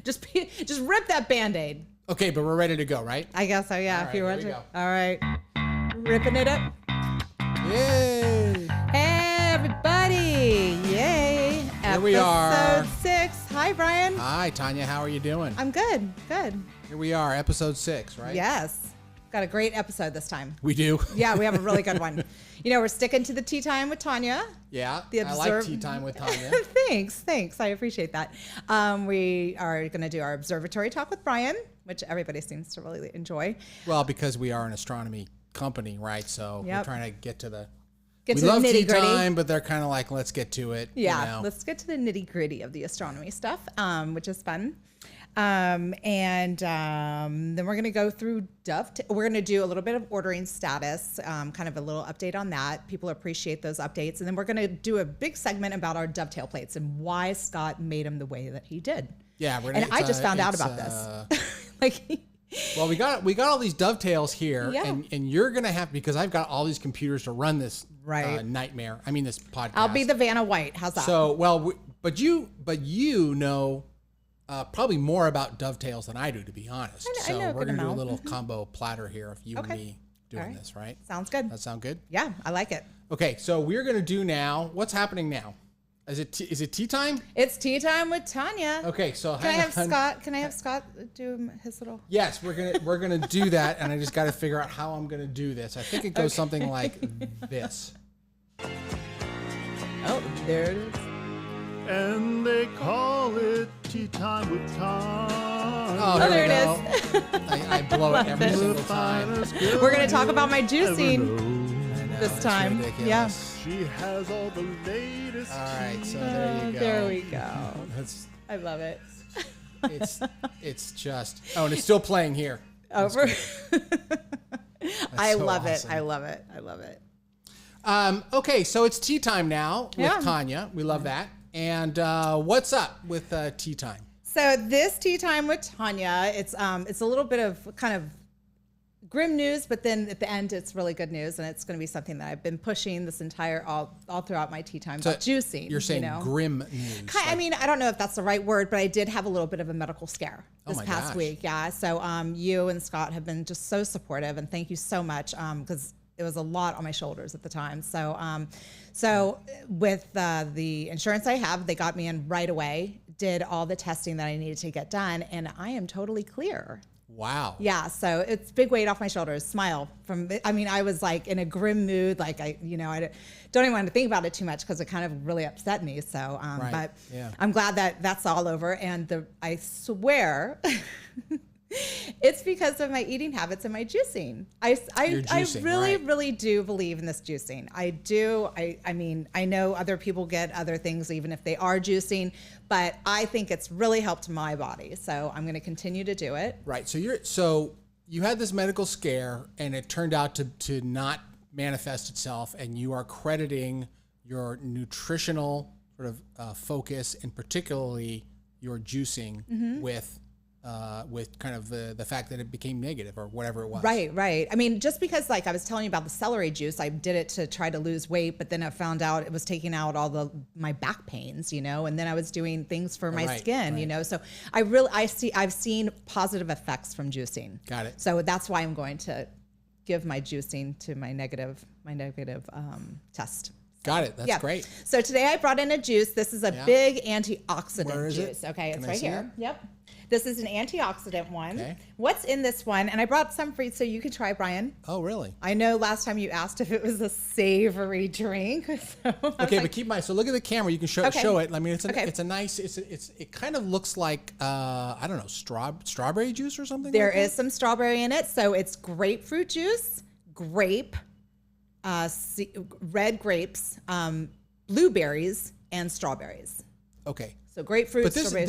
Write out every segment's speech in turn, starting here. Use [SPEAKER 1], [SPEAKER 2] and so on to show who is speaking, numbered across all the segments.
[SPEAKER 1] Just rip that Band-Aid.
[SPEAKER 2] Okay, but we're ready to go, right?
[SPEAKER 1] I guess so, yeah.
[SPEAKER 2] All
[SPEAKER 1] If you
[SPEAKER 2] right,
[SPEAKER 1] want
[SPEAKER 2] here
[SPEAKER 1] to.
[SPEAKER 2] we go.
[SPEAKER 1] All right. Ripping it up.
[SPEAKER 2] Yay!
[SPEAKER 1] Hey, everybody. Yay.
[SPEAKER 2] Here we are.
[SPEAKER 1] Episode 6. Hi, Brian.
[SPEAKER 2] Hi, Tanya. How are you doing?
[SPEAKER 1] I'm good. Good.
[SPEAKER 2] Here we are, episode 6, right?
[SPEAKER 1] Yes. Got a great episode this time.
[SPEAKER 2] We do?
[SPEAKER 1] Yeah, we have a really good one. You know, we're sticking to the tea time with Tanya.
[SPEAKER 2] Yeah, I like tea time with Tanya.
[SPEAKER 1] Thanks. I appreciate that. We are going to do our Observatory Talk with Brian, which everybody seems to really enjoy.
[SPEAKER 2] Well, because we are an astronomy company, right? So we're trying to get to the...
[SPEAKER 1] We
[SPEAKER 2] love tea
[SPEAKER 1] nitty-gritty.
[SPEAKER 2] time, but they're kind of like, let's get to it.
[SPEAKER 1] Yeah,
[SPEAKER 2] you know?
[SPEAKER 1] let's get to the nitty gritty of the astronomy stuff, which is fun. Then we're going to go through Dovetails. We're going to do a little bit of ordering status, kind of a little update on that. People appreciate those updates. And then we're going to do a big segment about our dovetail plates and why Scott made them the way that he did.
[SPEAKER 2] Yeah.
[SPEAKER 1] And I just found out about this.
[SPEAKER 2] Well, we got all these dovetails here,
[SPEAKER 1] Yeah.
[SPEAKER 2] and you're gonna have, because I've got all these computers to run this nightmare. I mean, this podcast.
[SPEAKER 1] I'll be the Vanna White. How's that?
[SPEAKER 2] So, but you know probably more about dovetails than I do, to be honest.
[SPEAKER 1] I know a
[SPEAKER 2] we're
[SPEAKER 1] good
[SPEAKER 2] gonna do a
[SPEAKER 1] amount.
[SPEAKER 2] little combo platter here of you and me doing this, right?
[SPEAKER 1] Sounds good.
[SPEAKER 2] That sound good?
[SPEAKER 1] Yeah, I like it.
[SPEAKER 2] Okay, so we're gonna do now. What's happening now? Is it tea time?
[SPEAKER 1] It's tea time with Tanya.
[SPEAKER 2] Okay, so
[SPEAKER 1] Can I have Scott do his little?
[SPEAKER 2] Yes, we're gonna do that, and I just got to figure out how I'm gonna do this. I think it goes something like this.
[SPEAKER 1] Oh, there it is.
[SPEAKER 3] And they call it tea time with Tanya.
[SPEAKER 2] Oh,
[SPEAKER 1] there
[SPEAKER 2] we
[SPEAKER 1] it
[SPEAKER 2] go. I blow it every single time.
[SPEAKER 1] We're gonna talk about my juicing this
[SPEAKER 2] It's
[SPEAKER 1] time.
[SPEAKER 2] ridiculous.
[SPEAKER 1] Yeah.
[SPEAKER 3] She has all the latest.
[SPEAKER 2] All right, so there you go.
[SPEAKER 1] There we go.
[SPEAKER 2] That's,
[SPEAKER 1] I love it.
[SPEAKER 2] it's just. Oh, and it's still playing here.
[SPEAKER 1] Over. I
[SPEAKER 2] so
[SPEAKER 1] love
[SPEAKER 2] awesome.
[SPEAKER 1] it. I love it. I love it.
[SPEAKER 2] Okay, so it's tea time now with
[SPEAKER 1] Yeah.
[SPEAKER 2] Tanya. We love that. And what's up with tea time?
[SPEAKER 1] So this tea time with Tanya, it's a little bit of kind of grim news, but then at the end it's really good news, and it's going to be something that I've been pushing this entire all throughout my tea time about juicing.
[SPEAKER 2] You're saying
[SPEAKER 1] grim
[SPEAKER 2] news.
[SPEAKER 1] I mean, I don't know if that's the right word, but I did have a little bit of a medical scare this
[SPEAKER 2] my
[SPEAKER 1] past
[SPEAKER 2] gosh.
[SPEAKER 1] week. Yeah. So you and Scott have been just so supportive, and thank you so much, because it was a lot on my shoulders at the time. So with the insurance I have, they got me in right away, did all the testing that I needed to get done, and I am totally clear.
[SPEAKER 2] Wow.
[SPEAKER 1] Yeah, so it's big weight off my shoulders. Smile I was like in a grim mood, like I don't even want to think about it too much because it kind of really upset me. So, but
[SPEAKER 2] yeah.
[SPEAKER 1] I'm glad that that's all over. And I swear, it's because of my eating habits and my juicing. I really do believe in this juicing. I do. I mean, I know other people get other things even if they are juicing, but I think it's really helped my body. So I'm going to continue to do it.
[SPEAKER 2] Right. So you had this medical scare, and it turned out to not manifest itself, and you are crediting your nutritional sort of focus, and particularly your juicing with kind of the fact that it became negative or whatever it was.
[SPEAKER 1] Right. I mean, just because like I was telling you about the celery juice, I did it to try to lose weight, but then I found out it was taking out all my back pains, and then I was doing things for my skin, so I've seen positive effects from juicing.
[SPEAKER 2] Got it.
[SPEAKER 1] So that's why I'm going to give my juicing to my negative test.
[SPEAKER 2] Got it. That's great.
[SPEAKER 1] So today I brought in a juice. This is a big antioxidant
[SPEAKER 2] Where is
[SPEAKER 1] juice.
[SPEAKER 2] it?
[SPEAKER 1] Okay, it's
[SPEAKER 2] Can I
[SPEAKER 1] right
[SPEAKER 2] see
[SPEAKER 1] here.
[SPEAKER 2] it?
[SPEAKER 1] Yep. This is an antioxidant one.
[SPEAKER 2] Okay.
[SPEAKER 1] What's in this one? And I brought some for you so you can try, Brian.
[SPEAKER 2] Oh, really?
[SPEAKER 1] I know last time you asked if it was a savory drink.
[SPEAKER 2] Okay, but keep in mind. So look at the camera. You can show it. I mean, it's a nice. It kind of looks like I don't know, strawberry juice or something.
[SPEAKER 1] There is some strawberry in it. So it's grapefruit juice, red grapes, blueberries, and strawberries.
[SPEAKER 2] Okay.
[SPEAKER 1] So grapefruit.
[SPEAKER 2] But
[SPEAKER 1] strawberries.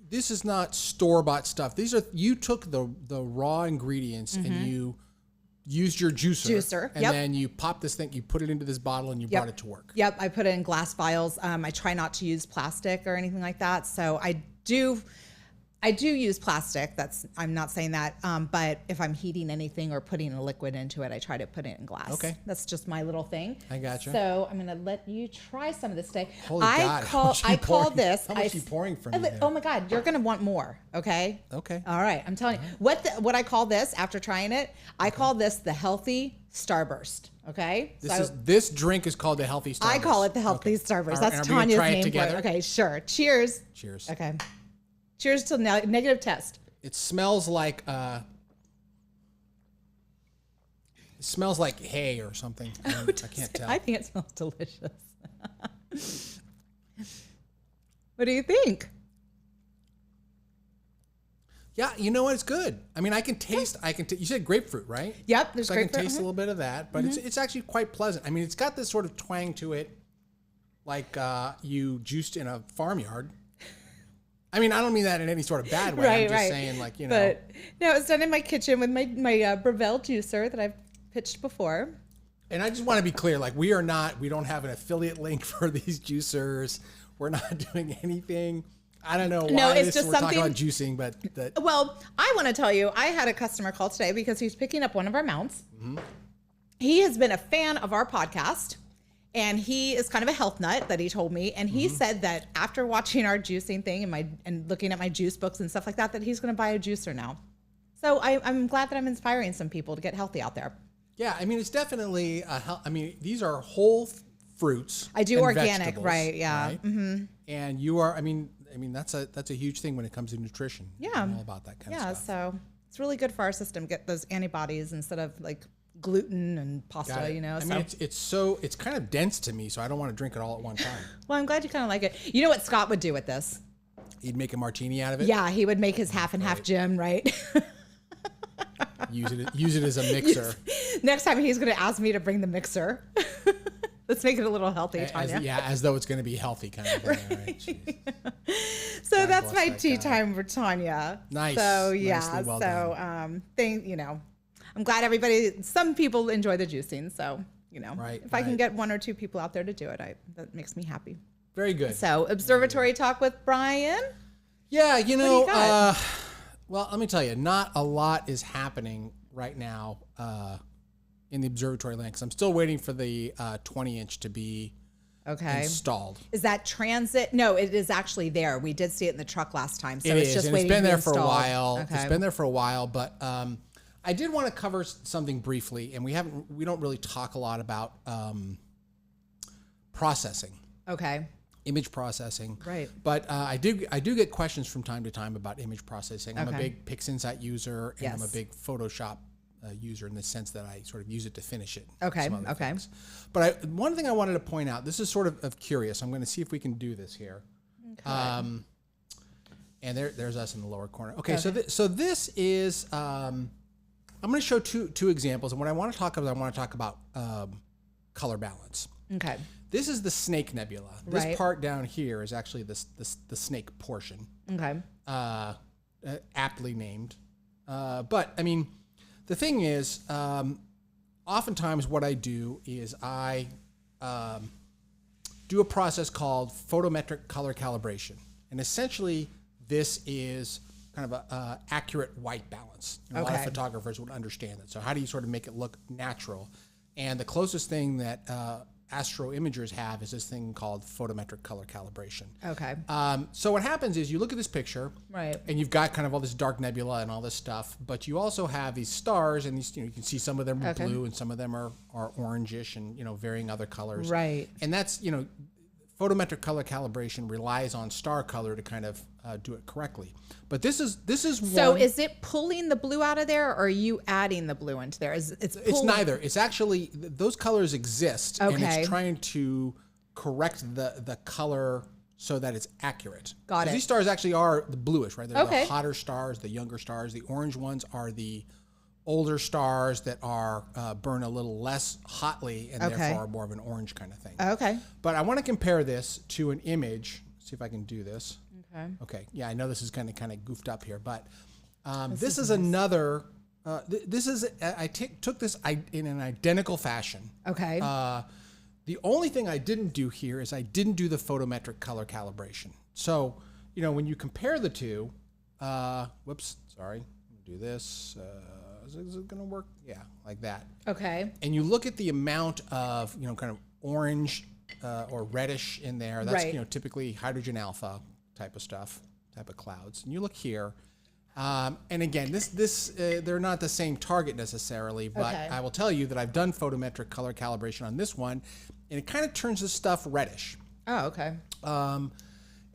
[SPEAKER 2] this is not store-bought stuff. You took the raw ingredients and you used your juicer. And then you pop this thing, you put it into this bottle, and you brought it to work.
[SPEAKER 1] Yep, I put it in glass vials. I try not to use plastic or anything like that. So I do use plastic. I'm not saying that. But if I'm heating anything or putting a liquid into it, I try to put it in glass.
[SPEAKER 2] Okay.
[SPEAKER 1] That's just my little thing.
[SPEAKER 2] I got you.
[SPEAKER 1] So I'm going to let you try some of this today.
[SPEAKER 2] Holy God.
[SPEAKER 1] I call this.
[SPEAKER 2] How much are you pouring from me there?
[SPEAKER 1] Oh my God. You're going to want more. Okay.
[SPEAKER 2] Okay.
[SPEAKER 1] All right. I'm telling you what I call this after trying it. I call this the Healthy Starburst. Okay.
[SPEAKER 2] This drink is called the Healthy Starburst.
[SPEAKER 1] I call it the Healthy Starburst. That's
[SPEAKER 2] Tanya's
[SPEAKER 1] name for it. Okay. Sure. Cheers.
[SPEAKER 2] Cheers.
[SPEAKER 1] Okay. Cheers to negative test.
[SPEAKER 2] It smells like hay or something. I can't tell.
[SPEAKER 1] I think it smells delicious. What do you think?
[SPEAKER 2] Yeah, you know what? It's good. I mean, I can taste. You said grapefruit, right?
[SPEAKER 1] Yep, there's grapefruit.
[SPEAKER 2] I can taste a little bit of that, but it's actually quite pleasant. I mean, it's got this sort of twang to it, like you juiced in a farmyard. I mean, I don't mean that in any sort of bad way. I'm just saying, like, you know.
[SPEAKER 1] But no, it's done in my kitchen with my Breville juicer that I've pitched before.
[SPEAKER 2] And I just want to be clear, like, we don't have an affiliate link for these juicers. We're not doing anything. I don't know why we're talking about juicing, but
[SPEAKER 1] well, I want to tell you, I had a customer call today because he's picking up one of our mounts. Mm-hmm. He has been a fan of our podcast. And he is kind of a health nut that he told me. And he said that after watching our juicing thing and looking at my juice books and stuff like that he's going to buy a juicer now. So I'm glad that I'm inspiring some people to get healthy out there.
[SPEAKER 2] Yeah, I mean, it's definitely these are whole fruits.
[SPEAKER 1] I do organic, right? Yeah.
[SPEAKER 2] Right? Mm-hmm. And you are. I mean, that's a huge thing when it comes to nutrition.
[SPEAKER 1] Yeah,
[SPEAKER 2] I'm all about that kind of stuff.
[SPEAKER 1] Yeah, so it's really good for our system. Get those antibodies instead of like gluten and pasta, you know.
[SPEAKER 2] I mean, it's kind of dense to me, so I don't want to drink it all at one time.
[SPEAKER 1] Well, I'm glad you kind of like it. You know what Scott would do with this?
[SPEAKER 2] He'd make a martini out of it.
[SPEAKER 1] Yeah, he would make his half and half gin, right?
[SPEAKER 2] Use it as a mixer.
[SPEAKER 1] Next time he's going to ask me to bring the mixer. Let's make it a little healthy, Tanya.
[SPEAKER 2] As though it's going to be healthy kind of thing. Right?
[SPEAKER 1] So that's my tea time for Tanya.
[SPEAKER 2] Nice.
[SPEAKER 1] So yeah.
[SPEAKER 2] Nicely well
[SPEAKER 1] done. I'm glad some people enjoy the juicing. So, if I can get one or two people out there to do it, that makes me happy.
[SPEAKER 2] Very good.
[SPEAKER 1] So Observatory Talk with Brian.
[SPEAKER 2] Yeah, well, let me tell you, not a lot is happening right now in the observatory land because I'm still waiting for the 20-inch to be installed.
[SPEAKER 1] Is that transit? No, it is actually there. We did see it in the truck last time. So
[SPEAKER 2] it's
[SPEAKER 1] just
[SPEAKER 2] and
[SPEAKER 1] waiting
[SPEAKER 2] it's been
[SPEAKER 1] to be
[SPEAKER 2] there
[SPEAKER 1] installed.
[SPEAKER 2] for a while.
[SPEAKER 1] Okay.
[SPEAKER 2] It's been there for a while, but I did want to cover something briefly, and we don't really talk a lot about processing.
[SPEAKER 1] Okay.
[SPEAKER 2] Image processing.
[SPEAKER 1] Right.
[SPEAKER 2] But I do get questions from time to time about image processing. I'm a big PixInsight user, and I'm a big Photoshop user in the sense that I sort of use it to finish it.
[SPEAKER 1] Okay.
[SPEAKER 2] Things. But one thing I wanted to point out, this is sort of curious. I'm going to see if we can do this here. Okay. And there's us in the lower corner. Okay. So this is I'm going to show two examples, and what I want to talk about, color balance.
[SPEAKER 1] Okay.
[SPEAKER 2] This is the Snake Nebula. This part down here is actually the snake portion.
[SPEAKER 1] Okay.
[SPEAKER 2] Aptly named. But I mean, the thing is, oftentimes what I do is I do a process called photometric color calibration, and essentially this is kind of a accurate white balance. A lot of photographers would understand it. So how do you sort of make it look natural? And the closest thing that astro imagers have is this thing called photometric color calibration.
[SPEAKER 1] Okay.
[SPEAKER 2] So what happens is you look at this picture,
[SPEAKER 1] right,
[SPEAKER 2] and you've got kind of all this dark nebula and all this stuff, but you also have these stars, and these you can see some of them are blue and some of them are orangish and varying other colors.
[SPEAKER 1] Right.
[SPEAKER 2] And that's photometric color calibration relies on star color to kind of do it correctly. But this is
[SPEAKER 1] so is it pulling the blue out of there, or are you adding the blue into there? It's
[SPEAKER 2] neither. It's actually those colors exist, and it's trying to correct the color so that it's accurate.
[SPEAKER 1] Got it.
[SPEAKER 2] These stars actually are the bluish, right? They're the hotter stars, the younger stars. The orange ones are the older stars that are burn a little less hotly and therefore are more of an orange kind of thing.
[SPEAKER 1] Okay.
[SPEAKER 2] But I want to compare this to an image. See if I can do this. Okay. Yeah, I know this is kind of goofed up here, but this is another. This is I took this in an identical fashion.
[SPEAKER 1] Okay.
[SPEAKER 2] The only thing I didn't do here is I didn't do the photometric color calibration. So when you compare the two, Whoops, sorry. Do this. Is it going to work? Yeah, like that.
[SPEAKER 1] Okay.
[SPEAKER 2] And you look at the amount of, kind of orange or reddish in there. That's,
[SPEAKER 1] right.
[SPEAKER 2] Typically hydrogen alpha type of stuff, type of clouds. And you look here. And again, this they're not the same target necessarily, but
[SPEAKER 1] okay.
[SPEAKER 2] I will tell you that I've done photometric color calibration on this one, and it kind of turns this stuff reddish.
[SPEAKER 1] Oh, okay.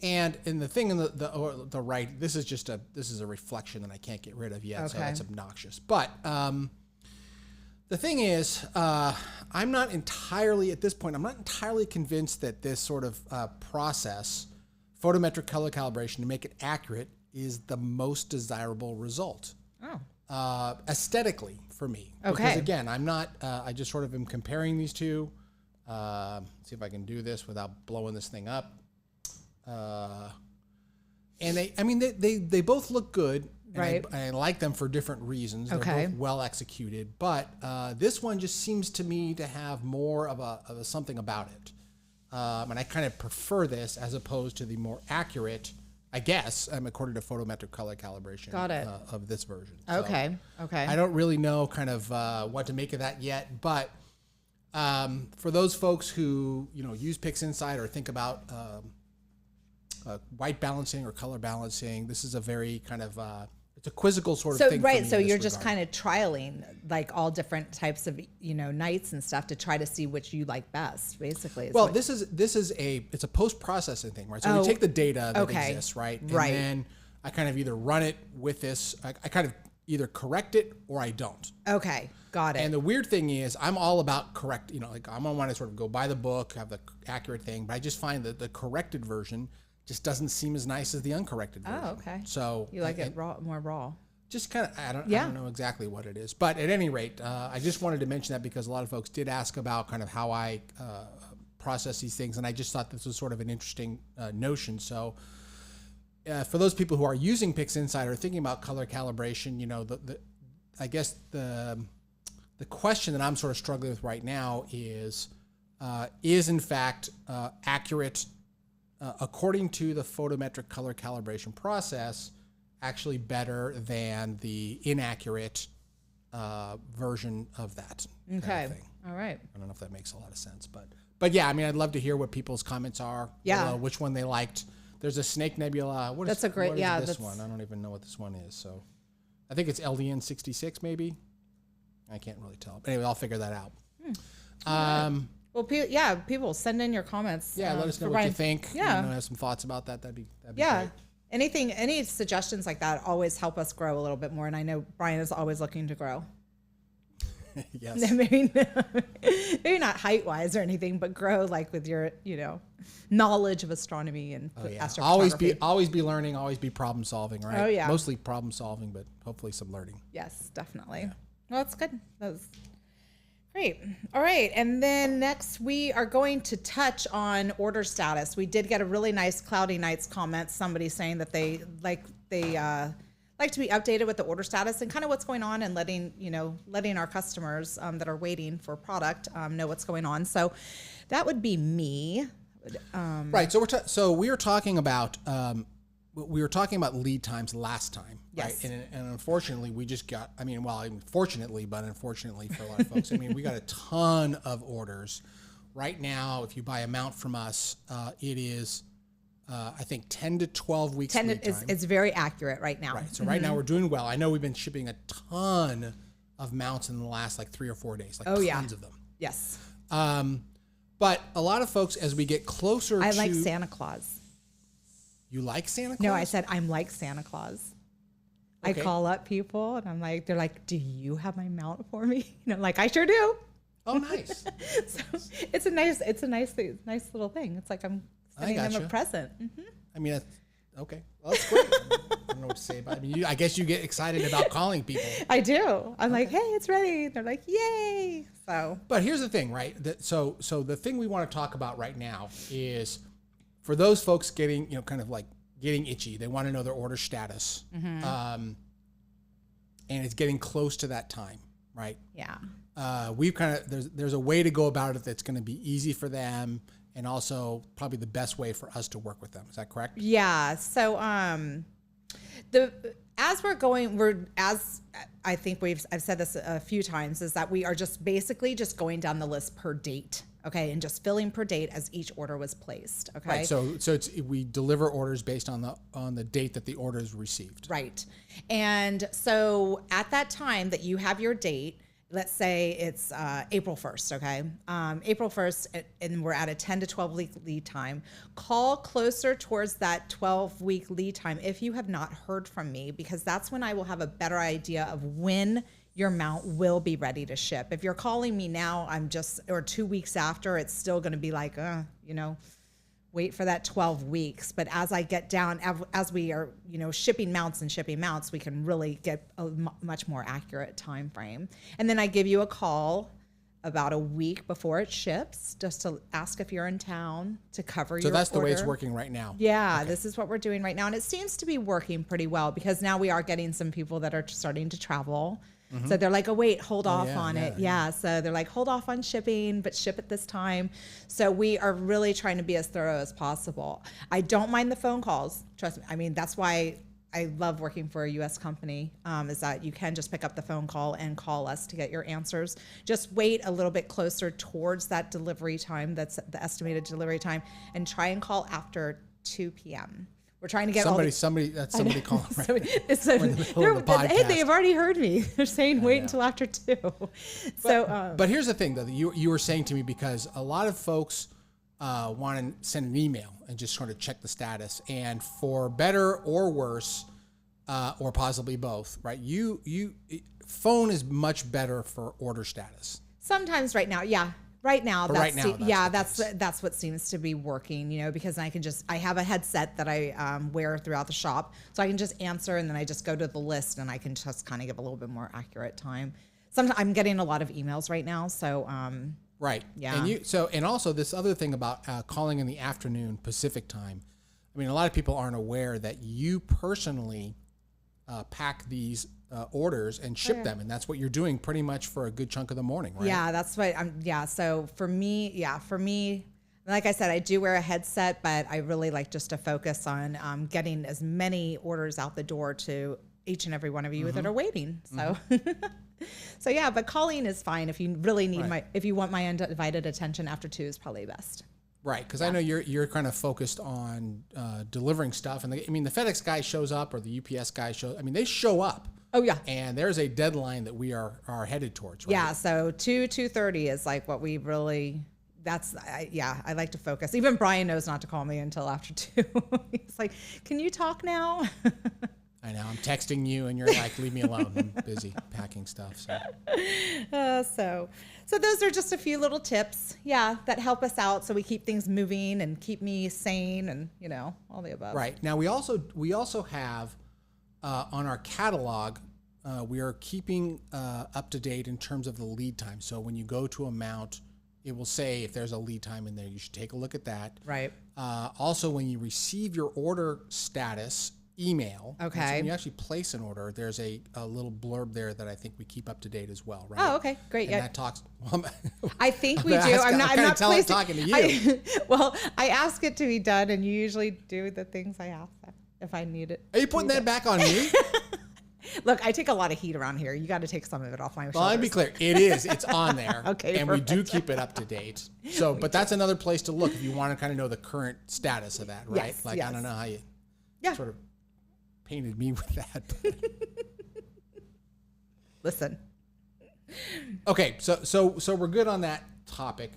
[SPEAKER 2] And in the thing on the right, this is a reflection that I can't get rid of yet, so that's obnoxious. But the thing is, I'm not entirely convinced that this sort of process, photometric color calibration, to make it accurate, is the most desirable result. Aesthetically for me.
[SPEAKER 1] Okay.
[SPEAKER 2] Because again, I'm not, I just sort of am comparing these two. See if I can do this without blowing this thing up. And they both look good. And
[SPEAKER 1] right.
[SPEAKER 2] I like them for different reasons. They're both well executed, but this one just seems to me to have more of a something about it. And I kind of prefer this as opposed to the more accurate, I guess, according to photometric color calibration.
[SPEAKER 1] Got it.
[SPEAKER 2] Of this version.
[SPEAKER 1] Okay.
[SPEAKER 2] So
[SPEAKER 1] okay.
[SPEAKER 2] I don't really know kind of what to make of that yet, but for those folks who use PixInsight or think about white balancing or color balancing, this is a very kind of it's a quizzical sort of thing.
[SPEAKER 1] Right. So you're just kind of trialing like all different types of nights and stuff to try to see which you like best, basically.
[SPEAKER 2] Well, it's a post-processing thing, right? So we take the data that exists, right? And then I kind of either run it with this, I kind of either correct it or I don't.
[SPEAKER 1] Okay, got it.
[SPEAKER 2] And the weird thing is I'm all about correct, I'm gonna want to sort of go by the book, have the accurate thing, but I just find that the corrected version just doesn't seem as nice as the uncorrected version.
[SPEAKER 1] Oh, okay.
[SPEAKER 2] So
[SPEAKER 1] you like it more raw.
[SPEAKER 2] Just kind of, I don't know exactly what it is. But at any rate, I just wanted to mention that because a lot of folks did ask about kind of how I process these things, and I just thought this was sort of an interesting notion. So for those people who are using PixInsight or thinking about color calibration, I guess the question that I'm sort of struggling with right now is in fact accurate according to the photometric color calibration process actually better than the inaccurate version of that
[SPEAKER 1] Okay.
[SPEAKER 2] kind of thing.
[SPEAKER 1] All right.
[SPEAKER 2] I don't know if that makes a lot of sense, but yeah, I mean, I'd love to hear what people's comments are.
[SPEAKER 1] Yeah.
[SPEAKER 2] Which one they liked. There's a Snake Nebula. What is this one? I don't even know what this one is. So I think it's LDN 66 maybe. I can't really tell. But anyway, I'll figure that out.
[SPEAKER 1] Well, people send in your comments.
[SPEAKER 2] Yeah, let us know what you think.
[SPEAKER 1] Yeah.
[SPEAKER 2] Have some thoughts about that. That'd be
[SPEAKER 1] yeah.
[SPEAKER 2] great.
[SPEAKER 1] Any suggestions like that always help us grow a little bit more. And I know Brian is always looking to grow.
[SPEAKER 2] Yes.
[SPEAKER 1] maybe not height wise or anything, but grow like with your, knowledge of astronomy and astrophotography.
[SPEAKER 2] Always be learning, always be problem solving, right?
[SPEAKER 1] Oh yeah.
[SPEAKER 2] Mostly problem solving, but hopefully some learning.
[SPEAKER 1] Yes, definitely. Yeah. Well, that's good. That was great. All right. And then next we are going to touch on order status. We did get a really nice Cloudy Nights comment, somebody saying that they like to be updated with the order status and kind of what's going on and letting our customers that are waiting for product know what's going on. So that would be me.
[SPEAKER 2] Right. So we were talking about lead times last time.
[SPEAKER 1] Yes.
[SPEAKER 2] Right? And unfortunately, we just got. Fortunately, but unfortunately for a lot of folks, we got a ton of orders. Right now, if you buy a mount from us, it is. I think 10 to 12 weeks.
[SPEAKER 1] It's very accurate right now.
[SPEAKER 2] Right. So right now we're doing well. I know we've been shipping a ton of mounts in the last 3 or 4 days. Tons of them.
[SPEAKER 1] Yes.
[SPEAKER 2] But a lot of folks, as we get closer
[SPEAKER 1] I like Santa Claus.
[SPEAKER 2] You like Santa Claus?
[SPEAKER 1] No, I said I'm like Santa Claus. Okay. I call up people and I'm like, they're like, do you have my mount for me? And I'm like, I sure do.
[SPEAKER 2] Oh, nice.
[SPEAKER 1] So it's a nice little thing. It's like I'm sending them a present. Mm-hmm.
[SPEAKER 2] That's okay. Well, that's great. I don't know what to say about it. I guess you get excited about calling people.
[SPEAKER 1] I do. I'm like, hey, it's ready. They're like, yay. So.
[SPEAKER 2] But here's the thing, right? So the thing we want to talk about right now is for those folks getting, getting itchy. They want to know their order status. Mm-hmm. And it's getting close to that time, right?
[SPEAKER 1] Yeah.
[SPEAKER 2] We've there's a way to go about it that's going to be easy for them and also probably the best way for us to work with them. Is that correct?
[SPEAKER 1] Yeah. So As I think I've said this a few times, is that we are just basically just going down the list per date. Okay. And just filling per date as each order was placed. Okay.
[SPEAKER 2] Right. So we deliver orders based on the date that the order is received.
[SPEAKER 1] Right. And so at that time that you have your date, let's say it's April 1st, okay? April 1st, and we're at a 10 to 12 week lead time. Call closer towards that 12-week lead time if you have not heard from me, because that's when I will have a better idea of when your mount will be ready to ship. If you're calling me now, or 2 weeks after, it's still going to be like, wait for that 12 weeks. But as I get down, as we are, shipping mounts, we can really get a much more accurate time frame. And then I give you a call about a week before it ships, just to ask if you're in town to cover your order.
[SPEAKER 2] So that's the way it's working right now.
[SPEAKER 1] Yeah, okay. This is what we're doing right now. And it seems to be working pretty well, because now we are getting some people that are starting to travel. Mm-hmm. So they're like, oh, wait, hold off on it. Yeah. So they're like, hold off on shipping, but ship at this time. So we are really trying to be as thorough as possible. I don't mind the phone calls. Trust me. I mean, that's why I love working for a U.S. company, is that you can just pick up the phone call and call us to get your answers. Just wait a little bit closer towards that delivery time. That's the estimated delivery time, and try and call after 2 p.m. We're trying to get
[SPEAKER 2] somebody calling right
[SPEAKER 1] hey, they've already heard me. They're saying wait until after 2.
[SPEAKER 2] But here's the thing, though, that you were saying to me, because a lot of folks want to send an email and just sort of check the status, and for better or worse, or possibly both, right? Phone is much better for order status.
[SPEAKER 1] Sometimes right now, yeah. Right now, that's what seems to be working, because I have a headset that I wear throughout the shop, so I can just answer, and then I just go to the list, and I can just kind of give a little bit more accurate time. Sometimes I'm getting a lot of emails right now, so
[SPEAKER 2] right, yeah. And also this other thing about calling in the afternoon Pacific time. I mean, a lot of people aren't aware that you personally pack these orders and ship them, and that's what you're doing pretty much for a good chunk of the morning, right?
[SPEAKER 1] Yeah, that's what so for me, like I said, I do wear a headset, but I really like just to focus on getting as many orders out the door to each and every one of you that are waiting. So so yeah, but calling is fine if you really need if you want my undivided attention after 2 is probably best.
[SPEAKER 2] Right, because I know you're kind of focused on delivering stuff, and the FedEx guy shows up, or the UPS guy they show up.
[SPEAKER 1] Oh yeah,
[SPEAKER 2] and there's a deadline that we are headed towards. Right?
[SPEAKER 1] Yeah, so 2:30 is like what we really. I like to focus. Even Brian knows not to call me until after 2. He's like, "Can you talk now?"
[SPEAKER 2] I know. I'm texting you, and you're like, "Leave me alone. I'm busy packing stuff."
[SPEAKER 1] So those are just a few little tips, that help us out, so we keep things moving and keep me sane, and all the above.
[SPEAKER 2] Right. Now we also have on our catalog, we are keeping up to date in terms of the lead time. So when you go to a mount, it will say if there's a lead time in there. You should take a look at that.
[SPEAKER 1] Right.
[SPEAKER 2] Also, when you receive your order status email,
[SPEAKER 1] okay,
[SPEAKER 2] so when you actually place an order, there's a little blurb there that I think we keep up to date as well, right?
[SPEAKER 1] Oh, okay, great.
[SPEAKER 2] And that talks. Well,
[SPEAKER 1] I think we do. I'm not
[SPEAKER 2] talking to you.
[SPEAKER 1] I ask it to be done, and you usually do the things I ask if I need it.
[SPEAKER 2] Are you putting that back on me?
[SPEAKER 1] Look, I take a lot of heat around here. You got to take some of it off my shoulders.
[SPEAKER 2] Well, I'd be clear. It is. It's on there.
[SPEAKER 1] Okay,
[SPEAKER 2] and perfect. We do keep it up to date. So, but that's another place to look if you want to kind of know the current status of that, right?
[SPEAKER 1] Yes,
[SPEAKER 2] I don't know how you sort of painted me with that.
[SPEAKER 1] Listen.
[SPEAKER 2] Okay, so we're good on that topic.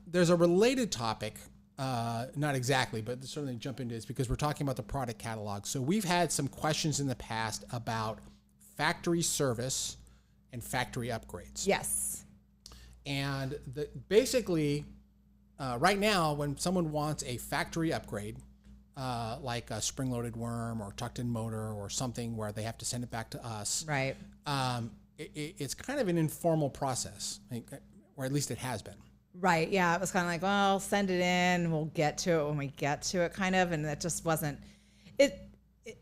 [SPEAKER 2] There's a related topic. Not exactly, but certainly jump into this because we're talking about the product catalog. So we've had some questions in the past about factory service and factory upgrades.
[SPEAKER 1] Yes.
[SPEAKER 2] And basically, right now, when someone wants a factory upgrade, like a spring-loaded worm or tucked-in motor or something where they have to send it back to us,
[SPEAKER 1] right?
[SPEAKER 2] It's kind of an informal process, or at least it has been.
[SPEAKER 1] Right. Yeah. It was kind of like, well, send it in. We'll get to it when we get to it, kind of. And that just wasn't, it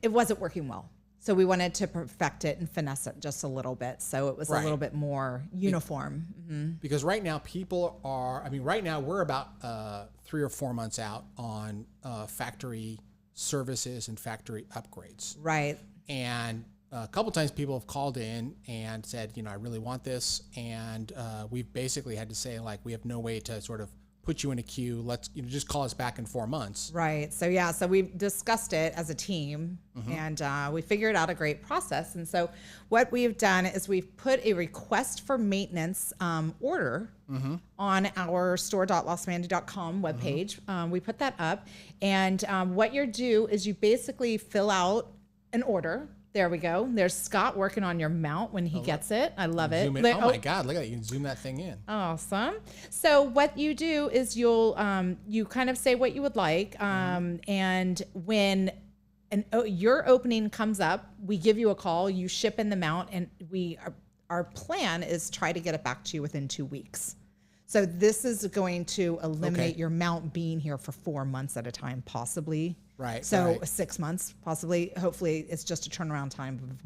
[SPEAKER 1] wasn't working well. So we wanted to perfect it and finesse it just a little bit. So it was a little bit more uniform. Mm-hmm.
[SPEAKER 2] Because right now right now we're about 3 or 4 months out on factory services and factory upgrades.
[SPEAKER 1] Right.
[SPEAKER 2] And a couple times people have called in and said, I really want this. And we've basically had to say, like, we have no way to sort of put you in a queue. Let's just call us back in 4 months.
[SPEAKER 1] Right. So so we discussed it as a team, and we figured out a great process. And so what we've done is we've put a request for maintenance order on our store.losmandy.com webpage. We put that up, and what you do is you basically fill out an order. There we go. There's Scott working on your mount when he gets it. I love it.
[SPEAKER 2] Oh my God, look at that. You can zoom that thing in.
[SPEAKER 1] Awesome. So what you do is you'll you kind of say what you would like. And when your opening comes up, we give you a call, you ship in the mount, and our plan is try to get it back to you within 2 weeks. So this is going to eliminate your mount being here for 4 months at a time, possibly.
[SPEAKER 2] Right.
[SPEAKER 1] So 6 months, possibly. Hopefully, it's just a turnaround time of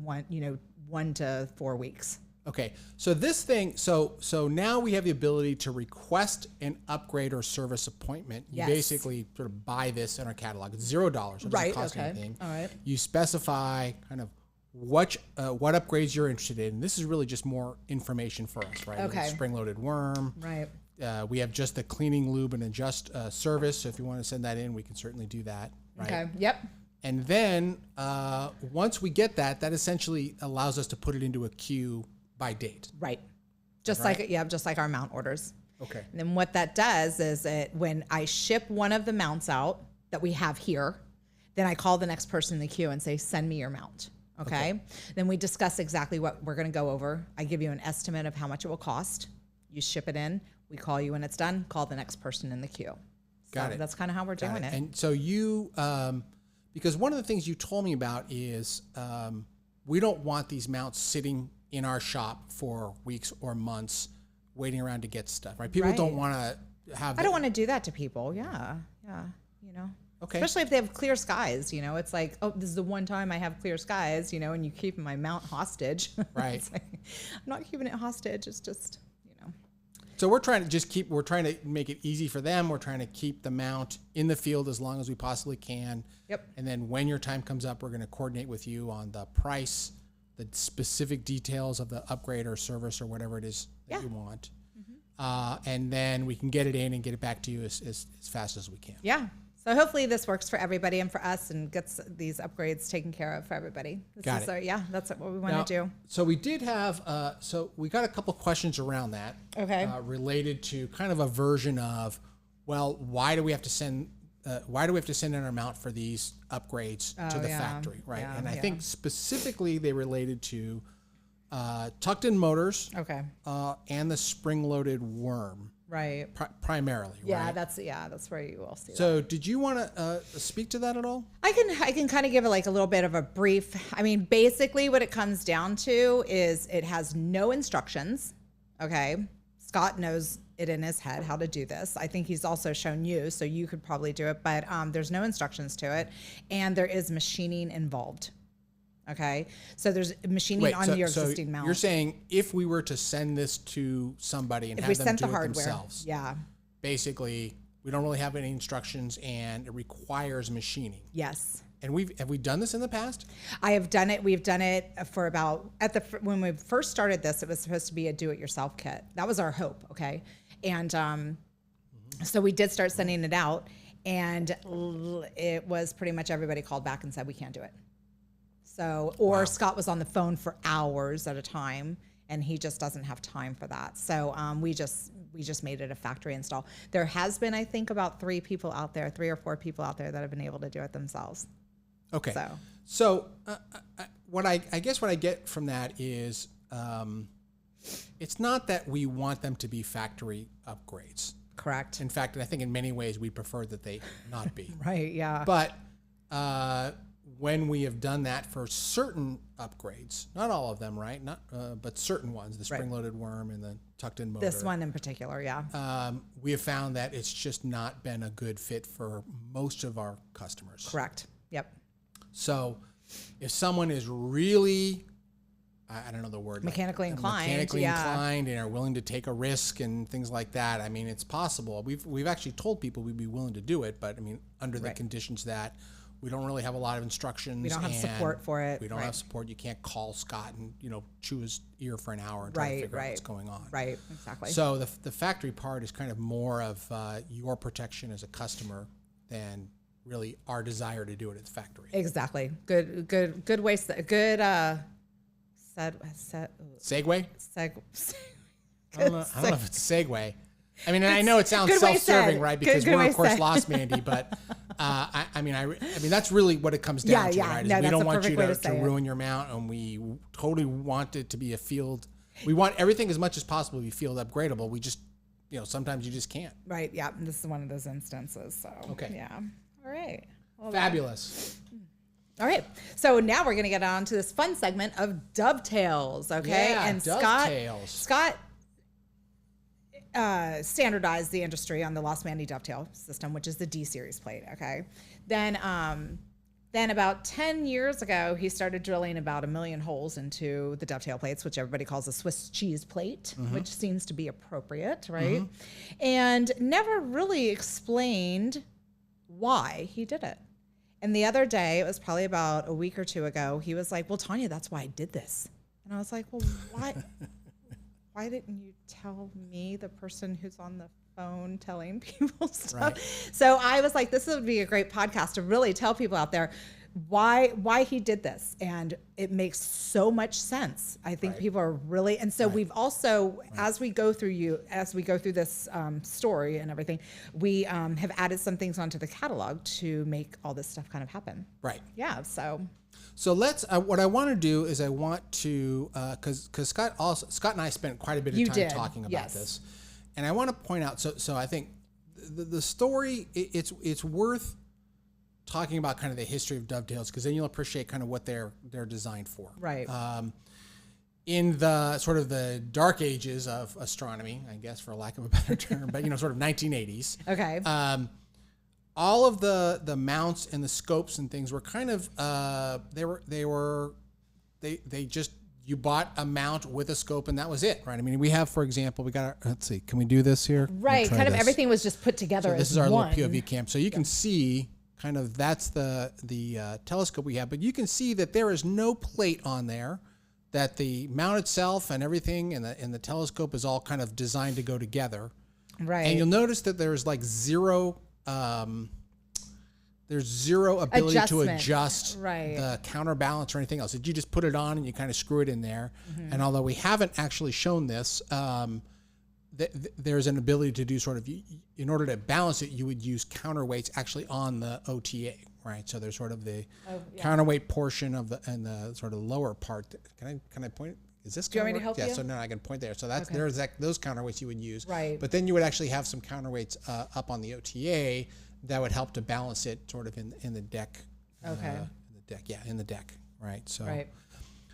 [SPEAKER 1] 1 to 4 weeks.
[SPEAKER 2] Okay. So this thing. So now we have the ability to request an upgrade or service appointment. You basically sort of buy this in our catalog. It's $0. It doesn't cost anything.
[SPEAKER 1] All right.
[SPEAKER 2] You specify kind of what upgrades you're interested in. This is really just more information for us, right?
[SPEAKER 1] Okay.
[SPEAKER 2] Spring-loaded worm.
[SPEAKER 1] Right.
[SPEAKER 2] We have just the cleaning, lube, and adjust service. So if you want to send that in, we can certainly do that. Right?
[SPEAKER 1] Okay. Yep.
[SPEAKER 2] And then once we get that essentially allows us to put it into a queue by date.
[SPEAKER 1] Right. Just like our mount orders.
[SPEAKER 2] Okay.
[SPEAKER 1] And then what that does is when I ship one of the mounts out that we have here, then I call the next person in the queue and say, send me your mount. Okay. Then we discuss exactly what we're going to go over. I give you an estimate of how much it will cost. You ship it in. We call you when it's done. Call the next person in the queue.
[SPEAKER 2] Got it.
[SPEAKER 1] That's kind of how we're doing it.
[SPEAKER 2] And so you, because one of the things you told me about is we don't want these mounts sitting in our shop for weeks or months waiting around to get stuff, right? People don't want to have...
[SPEAKER 1] I don't want to do that to people. Yeah.
[SPEAKER 2] Okay.
[SPEAKER 1] Especially if they have clear skies, it's like, oh, this is the one time I have clear skies, and you keep my mount hostage.
[SPEAKER 2] Right.
[SPEAKER 1] It's like, I'm not keeping it hostage. It's just,
[SPEAKER 2] So we're trying to make it easy for them. We're trying to keep the mount in the field as long as we possibly can.
[SPEAKER 1] Yep.
[SPEAKER 2] And then when your time comes up, we're going to coordinate with you on the price, the specific details of the upgrade or service or whatever it is that you want. And then we can get it in and get it back to you as fast as we can.
[SPEAKER 1] Yeah. So hopefully this works for everybody and for us and gets these upgrades taken care of for everybody. That's what we want to do.
[SPEAKER 2] So we did have, we got a couple questions around that.
[SPEAKER 1] Okay.
[SPEAKER 2] Related to kind of a version of, well, why do we have to send in our mount for these upgrades to the factory, right?
[SPEAKER 1] Yeah,
[SPEAKER 2] and I think specifically they related to tucked-in motors.
[SPEAKER 1] Okay.
[SPEAKER 2] And the spring-loaded worm.
[SPEAKER 1] Right.
[SPEAKER 2] Primarily,
[SPEAKER 1] yeah,
[SPEAKER 2] right?
[SPEAKER 1] That's where you will see that.
[SPEAKER 2] So did you want to speak to that at all?
[SPEAKER 1] I can kind of give it like a little bit of a brief. I mean, basically what it comes down to is it has no instructions. Okay. Scott knows it in his head how to do this. I think he's also shown you, so you could probably do it, but there's no instructions to it. And there is machining involved. Okay, so there's machining on your existing mount.
[SPEAKER 2] You're saying if we were to send this to somebody and have them do it themselves, basically we don't really have any instructions and it requires machining.
[SPEAKER 1] Yes.
[SPEAKER 2] And have we done this in the past?
[SPEAKER 1] I have done it. We've done it for about when we first started this. It was supposed to be a do-it-yourself kit. That was our hope. Okay, and so we did start sending it out, and it was pretty much everybody called back and said we can't do it. So, Scott was on the phone for hours at a time, and he just doesn't have time for that. So we just made it a factory install. There has been, I think, about 3 or 4 people out there that have been able to do it themselves.
[SPEAKER 2] Okay. So what I guess what I get from that is it's not that we want them to be factory upgrades.
[SPEAKER 1] Correct.
[SPEAKER 2] In fact, I think in many ways we prefer that they not be.
[SPEAKER 1] Right. Yeah.
[SPEAKER 2] But when we have done that for certain upgrades, not all of them, right? But certain ones, the spring-loaded worm and the tucked-in motor.
[SPEAKER 1] This one in particular, yeah.
[SPEAKER 2] We have found that it's just not been a good fit for most of our customers.
[SPEAKER 1] Correct. Yep.
[SPEAKER 2] So if someone is really, I don't know the word.
[SPEAKER 1] Mechanically inclined.
[SPEAKER 2] Inclined and are willing to take a risk and things like that, I mean, it's possible. We've actually told people we'd be willing to do it, but I mean, under the conditions that We don't really have a lot of instructions.
[SPEAKER 1] We don't have support for it.
[SPEAKER 2] We don't have support. You can't call Scott and, chew his ear for an hour and try to figure out what's going on.
[SPEAKER 1] Right, exactly.
[SPEAKER 2] So the factory part is kind of more of your protection as a customer than really our desire to do it at the factory.
[SPEAKER 1] Exactly. Good way. Good.
[SPEAKER 2] Segue? I don't know if it's a segue. I mean, I know it sounds self-serving, right? Because we're of course Losmandy, but I mean that's really what it comes down to, right?
[SPEAKER 1] No,
[SPEAKER 2] we don't want you to ruin your mount, and we totally want it to be a field. We want everything as much as possible to be field upgradable. We just, sometimes you just can't.
[SPEAKER 1] Right. Yeah. This is one of those instances. So. Okay. Yeah. All right.
[SPEAKER 2] Well, fabulous.
[SPEAKER 1] All right. So now we're going to get on to this fun segment of Dovetails. Okay.
[SPEAKER 2] Yeah,
[SPEAKER 1] and
[SPEAKER 2] Dovetails.
[SPEAKER 1] Scott standardized the industry on the Losmandy dovetail system, which is the D series plate. Okay. Then about 10 years ago, he started drilling about 1 million holes into the dovetail plates, which everybody calls a Swiss cheese plate, which seems to be appropriate, right? And never really explained why he did it. And the other day, it was probably about a week or two ago, he was like, well, Tanya, that's why I did this. And I was like, well, why? Why didn't you tell me, the person who's on the phone telling people stuff? Right. So I was like, this would be a great podcast to really tell people out there why he did this. And it makes so much sense. I think people are really, and so we've also, as we go through this story and everything, we have added some things onto the catalog to make all this stuff kind of happen. Right. Yeah.
[SPEAKER 2] So let's. What I want to do is I want to, because Scott and I spent quite a bit of time talking about this, and I want to point out. So I think the story it's worth talking about kind of the history of dovetails, because then you'll appreciate kind of what they're designed for. Right. In the sort of the dark ages of astronomy, I guess, for lack of a better term, but sort of 1980s. Okay. All of the mounts and the scopes and things were kind of you bought a mount with a scope and that was it, right? I mean, we have, for example, let's see, can we do this here?
[SPEAKER 1] Right, kind of everything was just put together.
[SPEAKER 2] So this is our little POV cam. So you can see kind of that's the telescope we have, but you can see that there is no plate on there, that the mount itself and everything and the telescope is all kind of designed to go together. Right. And you'll notice that there's like zero ability to adjust the counterbalance or anything else. You just put it on and you kind of screw it in there. And although we haven't actually shown this, there's an ability to do sort of, in order to balance it, you would use counterweights actually on the OTA, right? So there's sort of the counterweight portion of and the sort of lower part. Can I point? Is this?
[SPEAKER 1] Do you want me to help you?
[SPEAKER 2] Yeah, so no, I can point there. So that's there's those counterweights you would use. Right. But then you would actually have some counterweights up on the OTA that would help to balance it sort of in the deck. Okay. In the deck. Right. So. Right.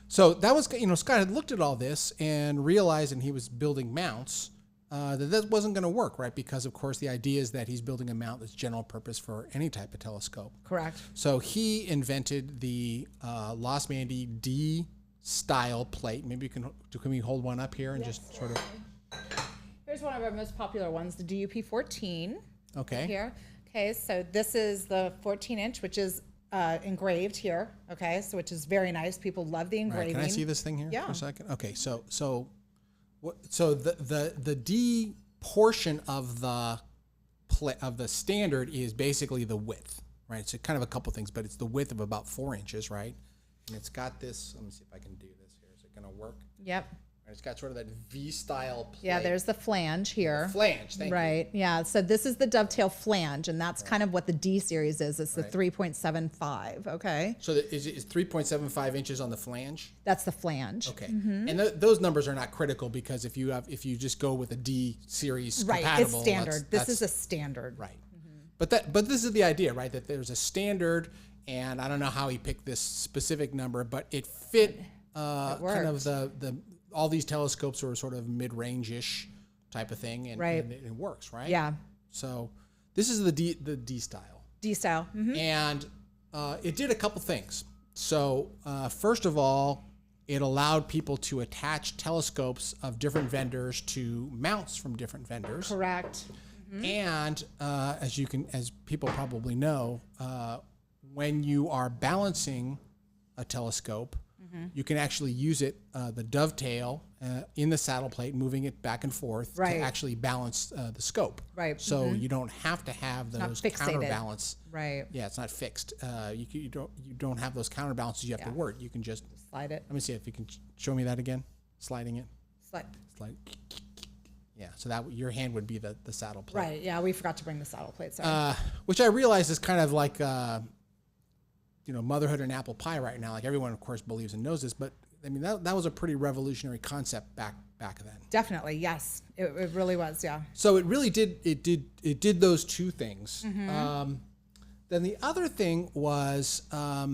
[SPEAKER 2] So that was, Scott had looked at all this and realized, and he was building mounts, that wasn't going to work, right? Because of course the idea is that he's building a mount that's general purpose for any type of telescope. Correct. So he invented the Losmandy D style plate. Maybe can we hold one up here and just sort of.
[SPEAKER 1] Here's one of our most popular ones, the DUP 14. Okay. Right here. Okay, so this is the 14-inch, which is engraved here. Okay, so which is very nice. People love the engraving.
[SPEAKER 2] Right, can I see this thing here for a second? Okay, so the D portion of the standard is basically the width, right? So kind of a couple things, but it's the width of about 4 inches, right? And it's got this. Let me see if I can do this here. Is it going to work? Yep. It's got sort of that V-style plate.
[SPEAKER 1] Yeah, there's the flange here.
[SPEAKER 2] Flange, thank you.
[SPEAKER 1] Right, yeah. So this is the dovetail flange, and that's kind of what the D series is. It's the 3.75, okay?
[SPEAKER 2] So is 3.75 inches on the flange?
[SPEAKER 1] That's the flange.
[SPEAKER 2] Okay. Mm-hmm. And those numbers are not critical, because if you just go with a D series compatible.
[SPEAKER 1] It's standard. This is a standard.
[SPEAKER 2] Right. Mm-hmm. But this is the idea, right? That there's a standard, and I don't know how he picked this specific number, but it fit kind of the all these telescopes are sort of mid-range-ish type of thing, and it works, right? Yeah. So this is the D style.
[SPEAKER 1] D style. Mm-hmm.
[SPEAKER 2] And it did a couple things. So first of all, it allowed people to attach telescopes of different vendors to mounts from different vendors.
[SPEAKER 1] Correct.
[SPEAKER 2] Mm-hmm. And as people probably know, when you are balancing a telescope, you can actually use it, the dovetail in the saddle plate, moving it back and forth to actually balance the scope.
[SPEAKER 1] Right.
[SPEAKER 2] So you don't have to have those counterbalance.
[SPEAKER 1] Right.
[SPEAKER 2] Yeah, it's not fixed. You don't have those counterbalances you have to work. You can just
[SPEAKER 1] slide it.
[SPEAKER 2] Let me see if you can show me that again. Sliding it.
[SPEAKER 1] Slide.
[SPEAKER 2] Yeah. So that your hand would be the saddle plate.
[SPEAKER 1] Right. Yeah, we forgot to bring the saddle plate. Sorry.
[SPEAKER 2] Which I realize is kind of like. Motherhood and apple pie right now. Like everyone, of course, believes and knows this, but I mean that was a pretty revolutionary concept back then.
[SPEAKER 1] Definitely, yes, it really was. Yeah.
[SPEAKER 2] So it really did those two things. Then the other thing was a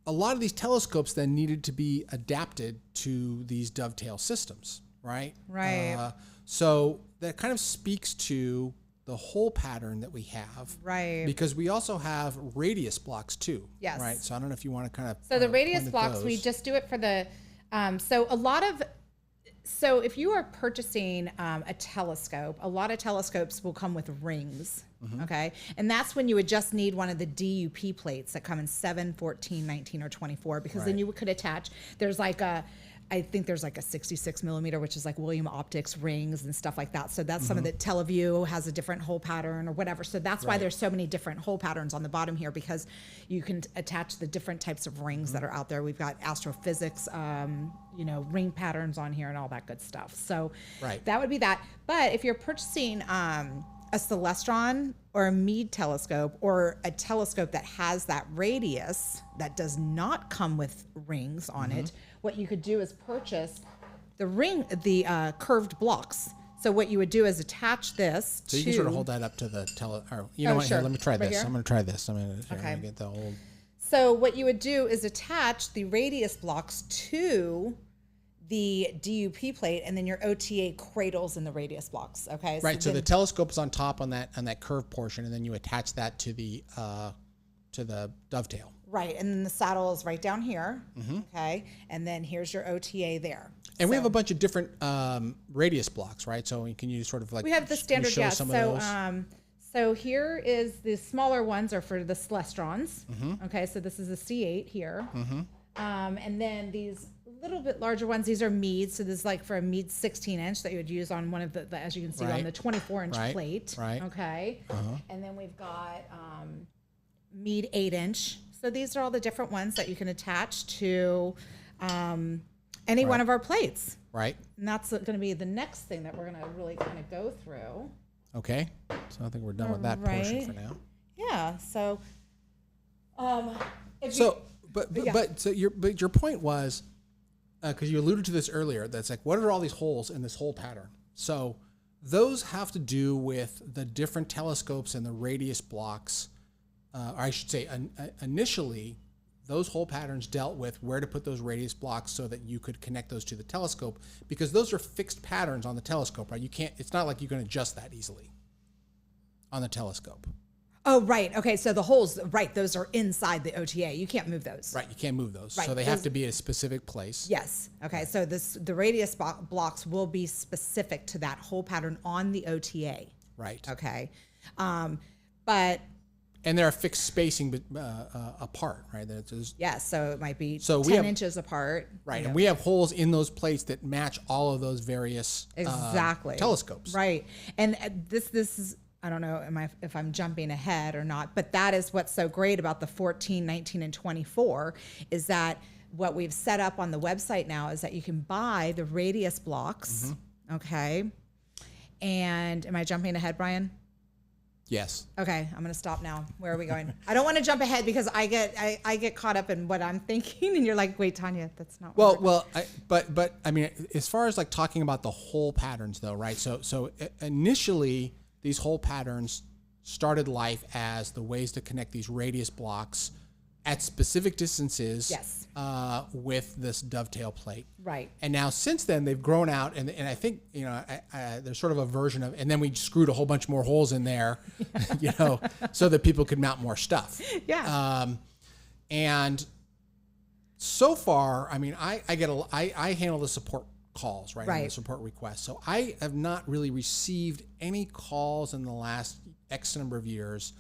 [SPEAKER 2] lot of these telescopes then needed to be adapted to these dovetail systems, right?
[SPEAKER 1] Right.
[SPEAKER 2] So that kind of speaks to the whole pattern that we have,
[SPEAKER 1] right?
[SPEAKER 2] Because we also have radius blocks too,
[SPEAKER 1] yes,
[SPEAKER 2] right? So I don't know if you want to kind of
[SPEAKER 1] so the radius blocks we just do it for the so if you are purchasing a telescope, a lot of telescopes will come with rings, okay, and that's when you would just need one of the DUP plates that come in 7, 14, 19, or 24, because then you could attach. I think there's like a 66 millimeter, which is like William Optics rings and stuff like that. So that's some of the Teleview has a different hole pattern or whatever. So that's why there's so many different hole patterns on the bottom here, because you can attach the different types of rings that are out there. We've got astrophysics, ring patterns on here and all that good stuff. So that would be that. But if you're purchasing a Celestron or a Meade telescope, or a telescope that has that radius that does not come with rings on it, what you could do is purchase the curved blocks. So what you would do is attach this
[SPEAKER 2] so you can sort of hold that up to the Here, let me try this. Here? I'm going to try this. I'm going to get the old.
[SPEAKER 1] So what you would do is attach the radius blocks to the DUP plate, and then your OTA cradles in the radius blocks. Okay.
[SPEAKER 2] Right. So the telescope is on top on that curved portion, and then you attach that to the dovetail.
[SPEAKER 1] Right, and then the saddle is right down here. Okay, and then here's your OTA there.
[SPEAKER 2] And we have a bunch of different radius blocks, right? So can you sort of like
[SPEAKER 1] we have the standard,
[SPEAKER 2] show some of those?
[SPEAKER 1] So here is the smaller ones are for the Celestrons. Okay, so this is a C8 here. And then these little bit larger ones, these are Meade. So this is like for a Meade 16-inch that you would use on one of the as you can see, on the 24-inch plate. Right. Okay. And then we've got Meade 8-inch. So these are all the different ones that you can attach to any one of our plates. Right. And that's going to be the next thing that we're going to really kind of go through.
[SPEAKER 2] Okay. So I think we're done with that portion for now.
[SPEAKER 1] Yeah. So,
[SPEAKER 2] your point was, because you alluded to this earlier, that's like, what are all these holes in this whole pattern? So those have to do with the different telescopes and the radius blocks. Or I should say, initially, those hole patterns dealt with where to put those radius blocks so that you could connect those to the telescope, because those are fixed patterns on the telescope, right? It's not like you can adjust that easily on the telescope.
[SPEAKER 1] Oh, right. Okay, so the holes, right, those are inside the OTA. You can't move those.
[SPEAKER 2] Right, you can't move those. Right. So they have to be at a specific place.
[SPEAKER 1] Yes. Okay, so the radius blocks will be specific to that hole pattern on the OTA.
[SPEAKER 2] Right.
[SPEAKER 1] Okay. But...
[SPEAKER 2] And they're a fixed spacing apart, right?
[SPEAKER 1] Yeah, so it might be 10 inches apart.
[SPEAKER 2] Right, and we have holes in those plates that match all of those various telescopes.
[SPEAKER 1] Right, and this is, I don't know if I'm jumping ahead or not, but that is what's so great about the 14, 19, and 24 is that what we've set up on the website now is that you can buy the radius blocks, okay? And am I jumping ahead, Brian?
[SPEAKER 2] Yes.
[SPEAKER 1] Okay, I'm going to stop now. Where are we going? I don't want to jump ahead because I get caught up in what I'm thinking, and you're like, "Wait, Tanya, that's not."
[SPEAKER 2] But I mean, as far as like talking about the hole patterns, though, right? So initially, these hole patterns started life as the ways to connect these radius blocks at specific distances.
[SPEAKER 1] Yes.
[SPEAKER 2] With this dovetail plate.
[SPEAKER 1] Right.
[SPEAKER 2] And now since then they've grown out, and I think there's sort of a version of, and then we screwed a whole bunch more holes in there, so that people could mount more stuff.
[SPEAKER 1] Yeah.
[SPEAKER 2] And so far, I mean, I handle the support calls, right? And the support requests. So I have not really received any calls in the last X number of years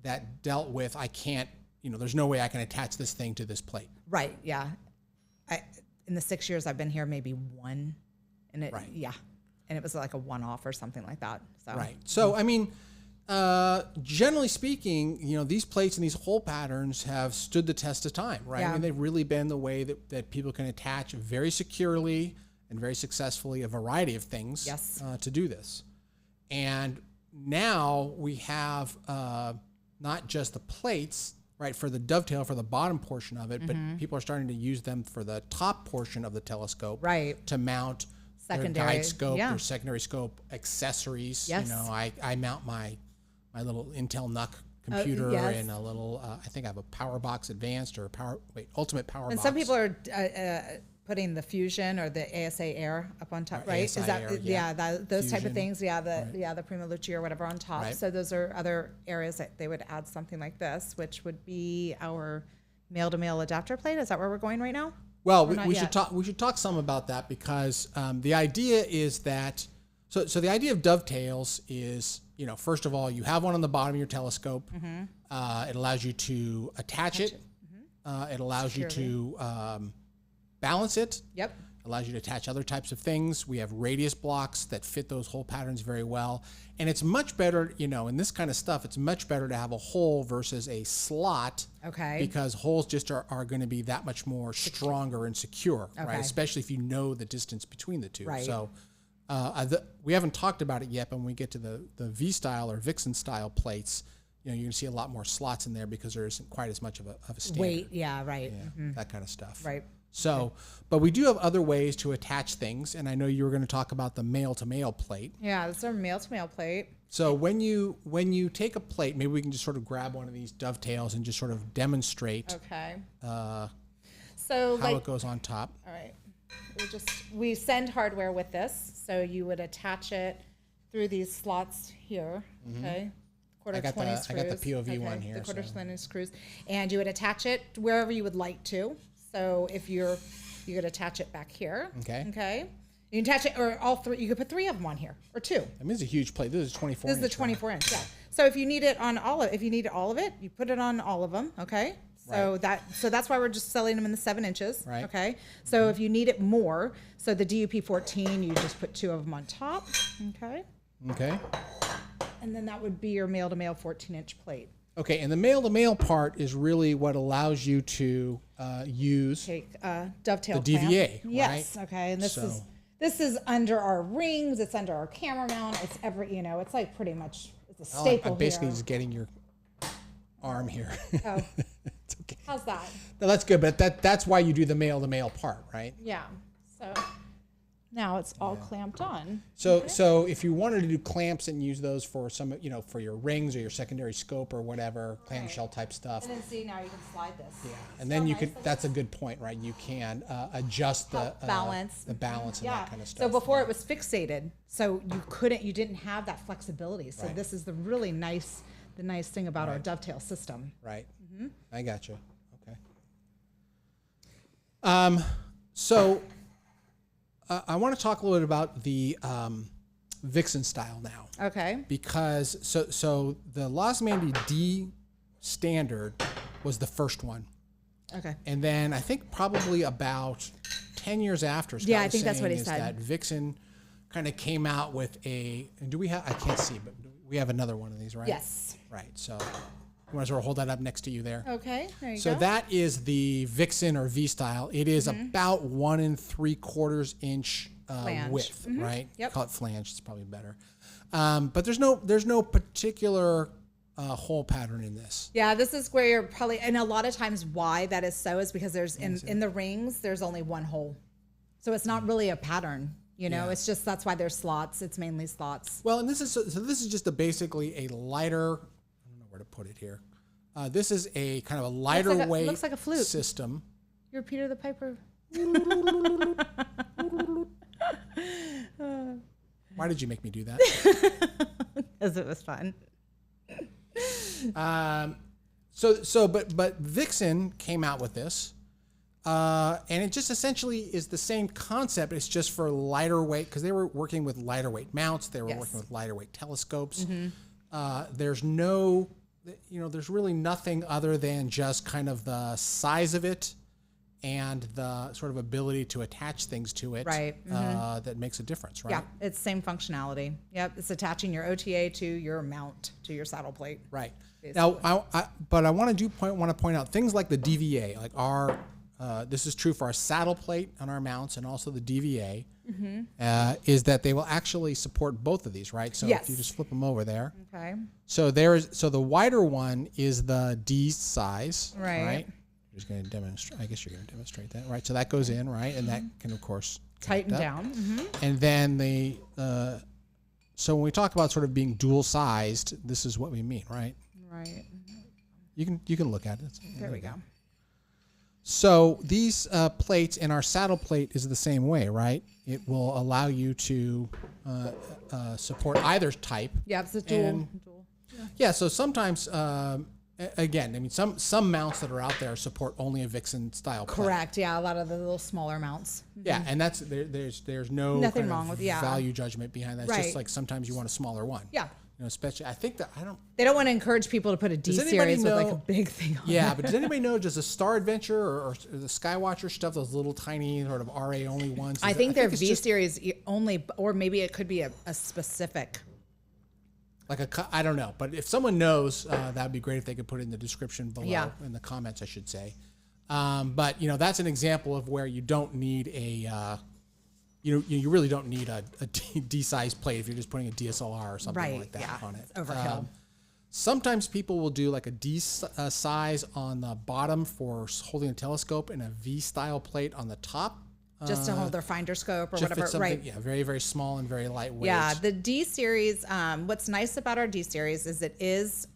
[SPEAKER 2] that dealt with, I can't, there's no way I can attach this thing to this plate.
[SPEAKER 1] Right. Yeah. In the 6 years I've been here, maybe one, and and it was like a one-off or something like that. So.
[SPEAKER 2] Right. So, I mean, generally speaking, these plates and these hole patterns have stood the test of time, right?
[SPEAKER 1] Yeah.
[SPEAKER 2] I mean, they've really been the way that people can attach very securely and very successfully a variety of things to do this. And now we have not just the plates, right, for the dovetail, for the bottom portion of it, but people are starting to use them for the top portion of the telescope,
[SPEAKER 1] right,
[SPEAKER 2] to mount
[SPEAKER 1] secondary
[SPEAKER 2] their guide scope or secondary scope accessories.
[SPEAKER 1] Yes.
[SPEAKER 2] I mount my little Intel NUC computer and a little, I think I have a Power Box Advanced or Ultimate Power Box.
[SPEAKER 1] And some people are putting the Fusion or the ASA Air up on top, right?
[SPEAKER 2] ASI
[SPEAKER 1] Is that
[SPEAKER 2] Air,
[SPEAKER 1] those
[SPEAKER 2] Fusion.
[SPEAKER 1] type of things? The Prima Luce or whatever on top.
[SPEAKER 2] Right.
[SPEAKER 1] So those are other areas that they would add something like this, which would be our male-to-male adapter plate. Is that where we're going right now?
[SPEAKER 2] Well, we should talk some about that because the idea is that so the idea of dovetails is, first of all, you have one on the bottom of your telescope. It allows you to attach it. It allows you to balance it.
[SPEAKER 1] Yep.
[SPEAKER 2] Allows you to attach other types of things. We have radius blocks that fit those hole patterns very well. And it's much better, in this kind of stuff, it's much better to have a hole versus a slot.
[SPEAKER 1] Okay.
[SPEAKER 2] Because holes just are going to be that much more stronger and secure, right? Especially if you know the distance between the two.
[SPEAKER 1] Right.
[SPEAKER 2] So we haven't talked about it yet, but when we get to the V style or Vixen style plates, you're going to see a lot more slots in there because there isn't quite as much of a standard.
[SPEAKER 1] Weight, right.
[SPEAKER 2] Yeah, that kind of stuff.
[SPEAKER 1] Right.
[SPEAKER 2] So, but we do have other ways to attach things, and I know you were going to talk about the male-to-male plate.
[SPEAKER 1] Yeah, that's our male-to-male plate.
[SPEAKER 2] So when you take a plate, maybe we can just sort of grab one of these dovetails and just sort of demonstrate how it goes on top.
[SPEAKER 1] All right. We send hardware with this, so you would attach it through these slots here, okay? I got the
[SPEAKER 2] POV one here.
[SPEAKER 1] The quarter 20 screws, and you would attach it wherever you would like to. So if you could attach it back here. Okay. You can attach it, or all three. You could put three of them on here, or two.
[SPEAKER 2] I mean, this is a huge plate. This is 24.
[SPEAKER 1] This is the 24 inch. Yeah. So if you need it on all of it, you put it on all of them. Okay. So that's why we're just selling them in the 7 inches.
[SPEAKER 2] Right.
[SPEAKER 1] Okay. So if you need it more, so the DUP 14, you just put two of them on top. Okay.
[SPEAKER 2] Okay.
[SPEAKER 1] And then that would be your male-to-male 14-inch plate.
[SPEAKER 2] Okay, and the male-to-male part is really what allows you to use
[SPEAKER 1] dovetail
[SPEAKER 2] the DVA,
[SPEAKER 1] clamp. Yes.
[SPEAKER 2] Right?
[SPEAKER 1] Okay. And this is under our rings. It's under our camera mount. It's it's like pretty much it's a staple.
[SPEAKER 2] I'm basically just getting your arm here.
[SPEAKER 1] Oh.
[SPEAKER 2] It's okay.
[SPEAKER 1] How's that?
[SPEAKER 2] No, that's good, but that's why you do the male-to-male part, right?
[SPEAKER 1] Yeah. So now it's all clamped on.
[SPEAKER 2] So if you wanted to do clamps and use those for some, for your rings or your secondary scope or whatever, clamshell type stuff.
[SPEAKER 1] And then see, now you can slide this.
[SPEAKER 2] Yeah. And then you could, that's a good point, right? You can adjust the balance and that kind of stuff.
[SPEAKER 1] So before it was fixated, so you didn't have that flexibility. So this is the nice thing about our dovetail system.
[SPEAKER 2] Right. Mm-hmm. I got you. Okay. So I want to talk a little bit about the Vixen Style now.
[SPEAKER 1] Okay.
[SPEAKER 2] Because so the Losmandy D standard was the first one.
[SPEAKER 1] Okay.
[SPEAKER 2] And then I think probably about 10 years after, Scott
[SPEAKER 1] I think that's what he said.
[SPEAKER 2] That Vixen kind of came out with I can't see, but we have another one of these, right?
[SPEAKER 1] Yes.
[SPEAKER 2] Right. So you want to sort of hold that up next to you there?
[SPEAKER 1] Okay. There you go.
[SPEAKER 2] So that is the Vixen or V style. It is about 1 3/4 inch width, right?
[SPEAKER 1] Yep.
[SPEAKER 2] Call it flange. It's probably better. But there's no particular hole pattern in this.
[SPEAKER 1] Yeah, this is where you're probably, and a lot of times why that is so is because there's in the rings there's only one hole, so it's not really a pattern. It's just that's why there's slots. It's mainly slots.
[SPEAKER 2] Well, and this is just basically a lighter. I don't know where to put it here. This is a kind of a lighter weight
[SPEAKER 1] looks like a flute
[SPEAKER 2] system.
[SPEAKER 1] You're Peter the Piper.
[SPEAKER 2] Why did you make me do that?
[SPEAKER 1] Because it was fun.
[SPEAKER 2] But Vixen came out with this, and it just essentially is the same concept. It's just for lighter weight because they were working with lighter weight mounts. They were working with lighter weight telescopes. There's no there's really nothing other than just kind of the size of it and the sort of ability to attach things to it,
[SPEAKER 1] right?
[SPEAKER 2] That makes a difference, right?
[SPEAKER 1] Yeah, it's same functionality. Yep, it's attaching your OTA to your mount, to your saddle plate.
[SPEAKER 2] Right.
[SPEAKER 1] Basically.
[SPEAKER 2] Now, I want to point out things like the DVA, like this is true for our saddle plate on our mounts and also the DVA, is that they will actually support both of these, right? So if you just flip them over there.
[SPEAKER 1] Okay.
[SPEAKER 2] So the wider one is the D size, right? You're just going to demonstrate. I guess you're going to demonstrate that, right? So that goes in, right? And that can, of course,
[SPEAKER 1] tighten down.
[SPEAKER 2] And then so when we talk about sort of being dual sized, this is what we mean, right?
[SPEAKER 1] Right.
[SPEAKER 2] You can look at it.
[SPEAKER 1] There we go.
[SPEAKER 2] So these plates and our saddle plate is the same way, right? It will allow you to support either type.
[SPEAKER 1] Yeah, it's a dual.
[SPEAKER 2] Yeah. So sometimes, again, I mean, some mounts that are out there support only a Vixen style plate.
[SPEAKER 1] Correct. Yeah, a lot of the little smaller mounts.
[SPEAKER 2] Yeah, and that's there's no
[SPEAKER 1] nothing
[SPEAKER 2] kind
[SPEAKER 1] wrong
[SPEAKER 2] of
[SPEAKER 1] with
[SPEAKER 2] value judgment behind that. It's
[SPEAKER 1] Right.
[SPEAKER 2] just like sometimes you want a smaller one.
[SPEAKER 1] Yeah.
[SPEAKER 2] Especially I think that
[SPEAKER 1] They don't want to encourage people to put a D series with like a big thing on
[SPEAKER 2] Yeah,
[SPEAKER 1] it.
[SPEAKER 2] but does anybody know, does the Star Adventure or the Skywatcher stuff, those little tiny sort of RA only ones?
[SPEAKER 1] I think they're V series only, or maybe it could be a specific.
[SPEAKER 2] I don't know, but if someone knows, that'd be great if they could put it in the description below, in the comments, I should say. But that's an example of where you don't need you really don't need a D-size plate if you're just putting a DSLR or something like that on it.
[SPEAKER 1] Overkill.
[SPEAKER 2] Sometimes people will do like a D size on the bottom for holding a telescope and a V-style plate on the top.
[SPEAKER 1] Just to hold their finder scope or whatever, right?
[SPEAKER 2] Yeah, very, very small and very lightweight.
[SPEAKER 1] Yeah, the D series. What's nice about our D series is it is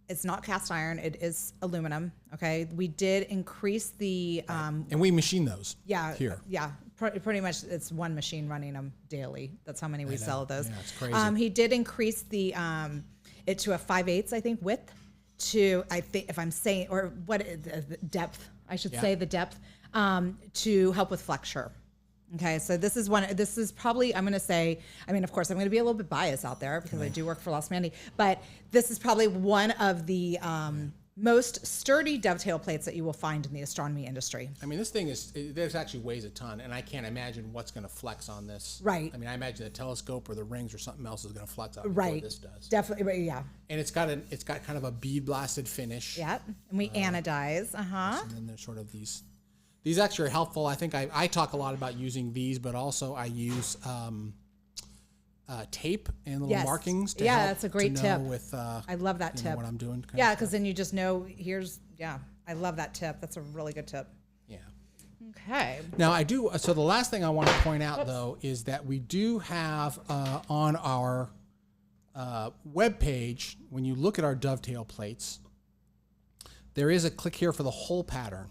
[SPEAKER 1] it's not cast iron; it is aluminum. Okay, we did increase the
[SPEAKER 2] and we machine those.
[SPEAKER 1] Yeah,
[SPEAKER 2] here.
[SPEAKER 1] Yeah, pretty much it's one machine running them daily. That's how many we sell of those.
[SPEAKER 2] Yeah, it's crazy.
[SPEAKER 1] He did increase the it to a 5/8, I think, width to if I'm saying or what the depth I should say the depth. To help with flexure. Okay, so this is probably, I'm going to say, I mean, of course, I'm going to be a little bit biased out there because I do work for Losmandy, but this is probably one of the most sturdy dovetail plates that you will find in the astronomy industry.
[SPEAKER 2] I mean, this thing this actually weighs a ton, and I can't imagine what's going to flex on this.
[SPEAKER 1] Right.
[SPEAKER 2] I mean, I imagine the telescope or the rings or something else is going to flex out before this does.
[SPEAKER 1] Definitely, yeah.
[SPEAKER 2] And it's got kind of a bead blasted finish.
[SPEAKER 1] Yeah, and we anodize. And
[SPEAKER 2] then there's sort of these actually are helpful. I think I talk a lot about using these, but also I use tape and little markings to help
[SPEAKER 1] that's a great
[SPEAKER 2] to
[SPEAKER 1] tip.
[SPEAKER 2] know with
[SPEAKER 1] I love that tip.
[SPEAKER 2] What I'm doing.
[SPEAKER 1] Yeah, because then you just know I love that tip. That's a really good tip.
[SPEAKER 2] Yeah.
[SPEAKER 1] Okay.
[SPEAKER 2] Now I do. So the last thing I want to point out though is that we do have on our web page, when you look at our dovetail plates, there is a click here for the hole pattern.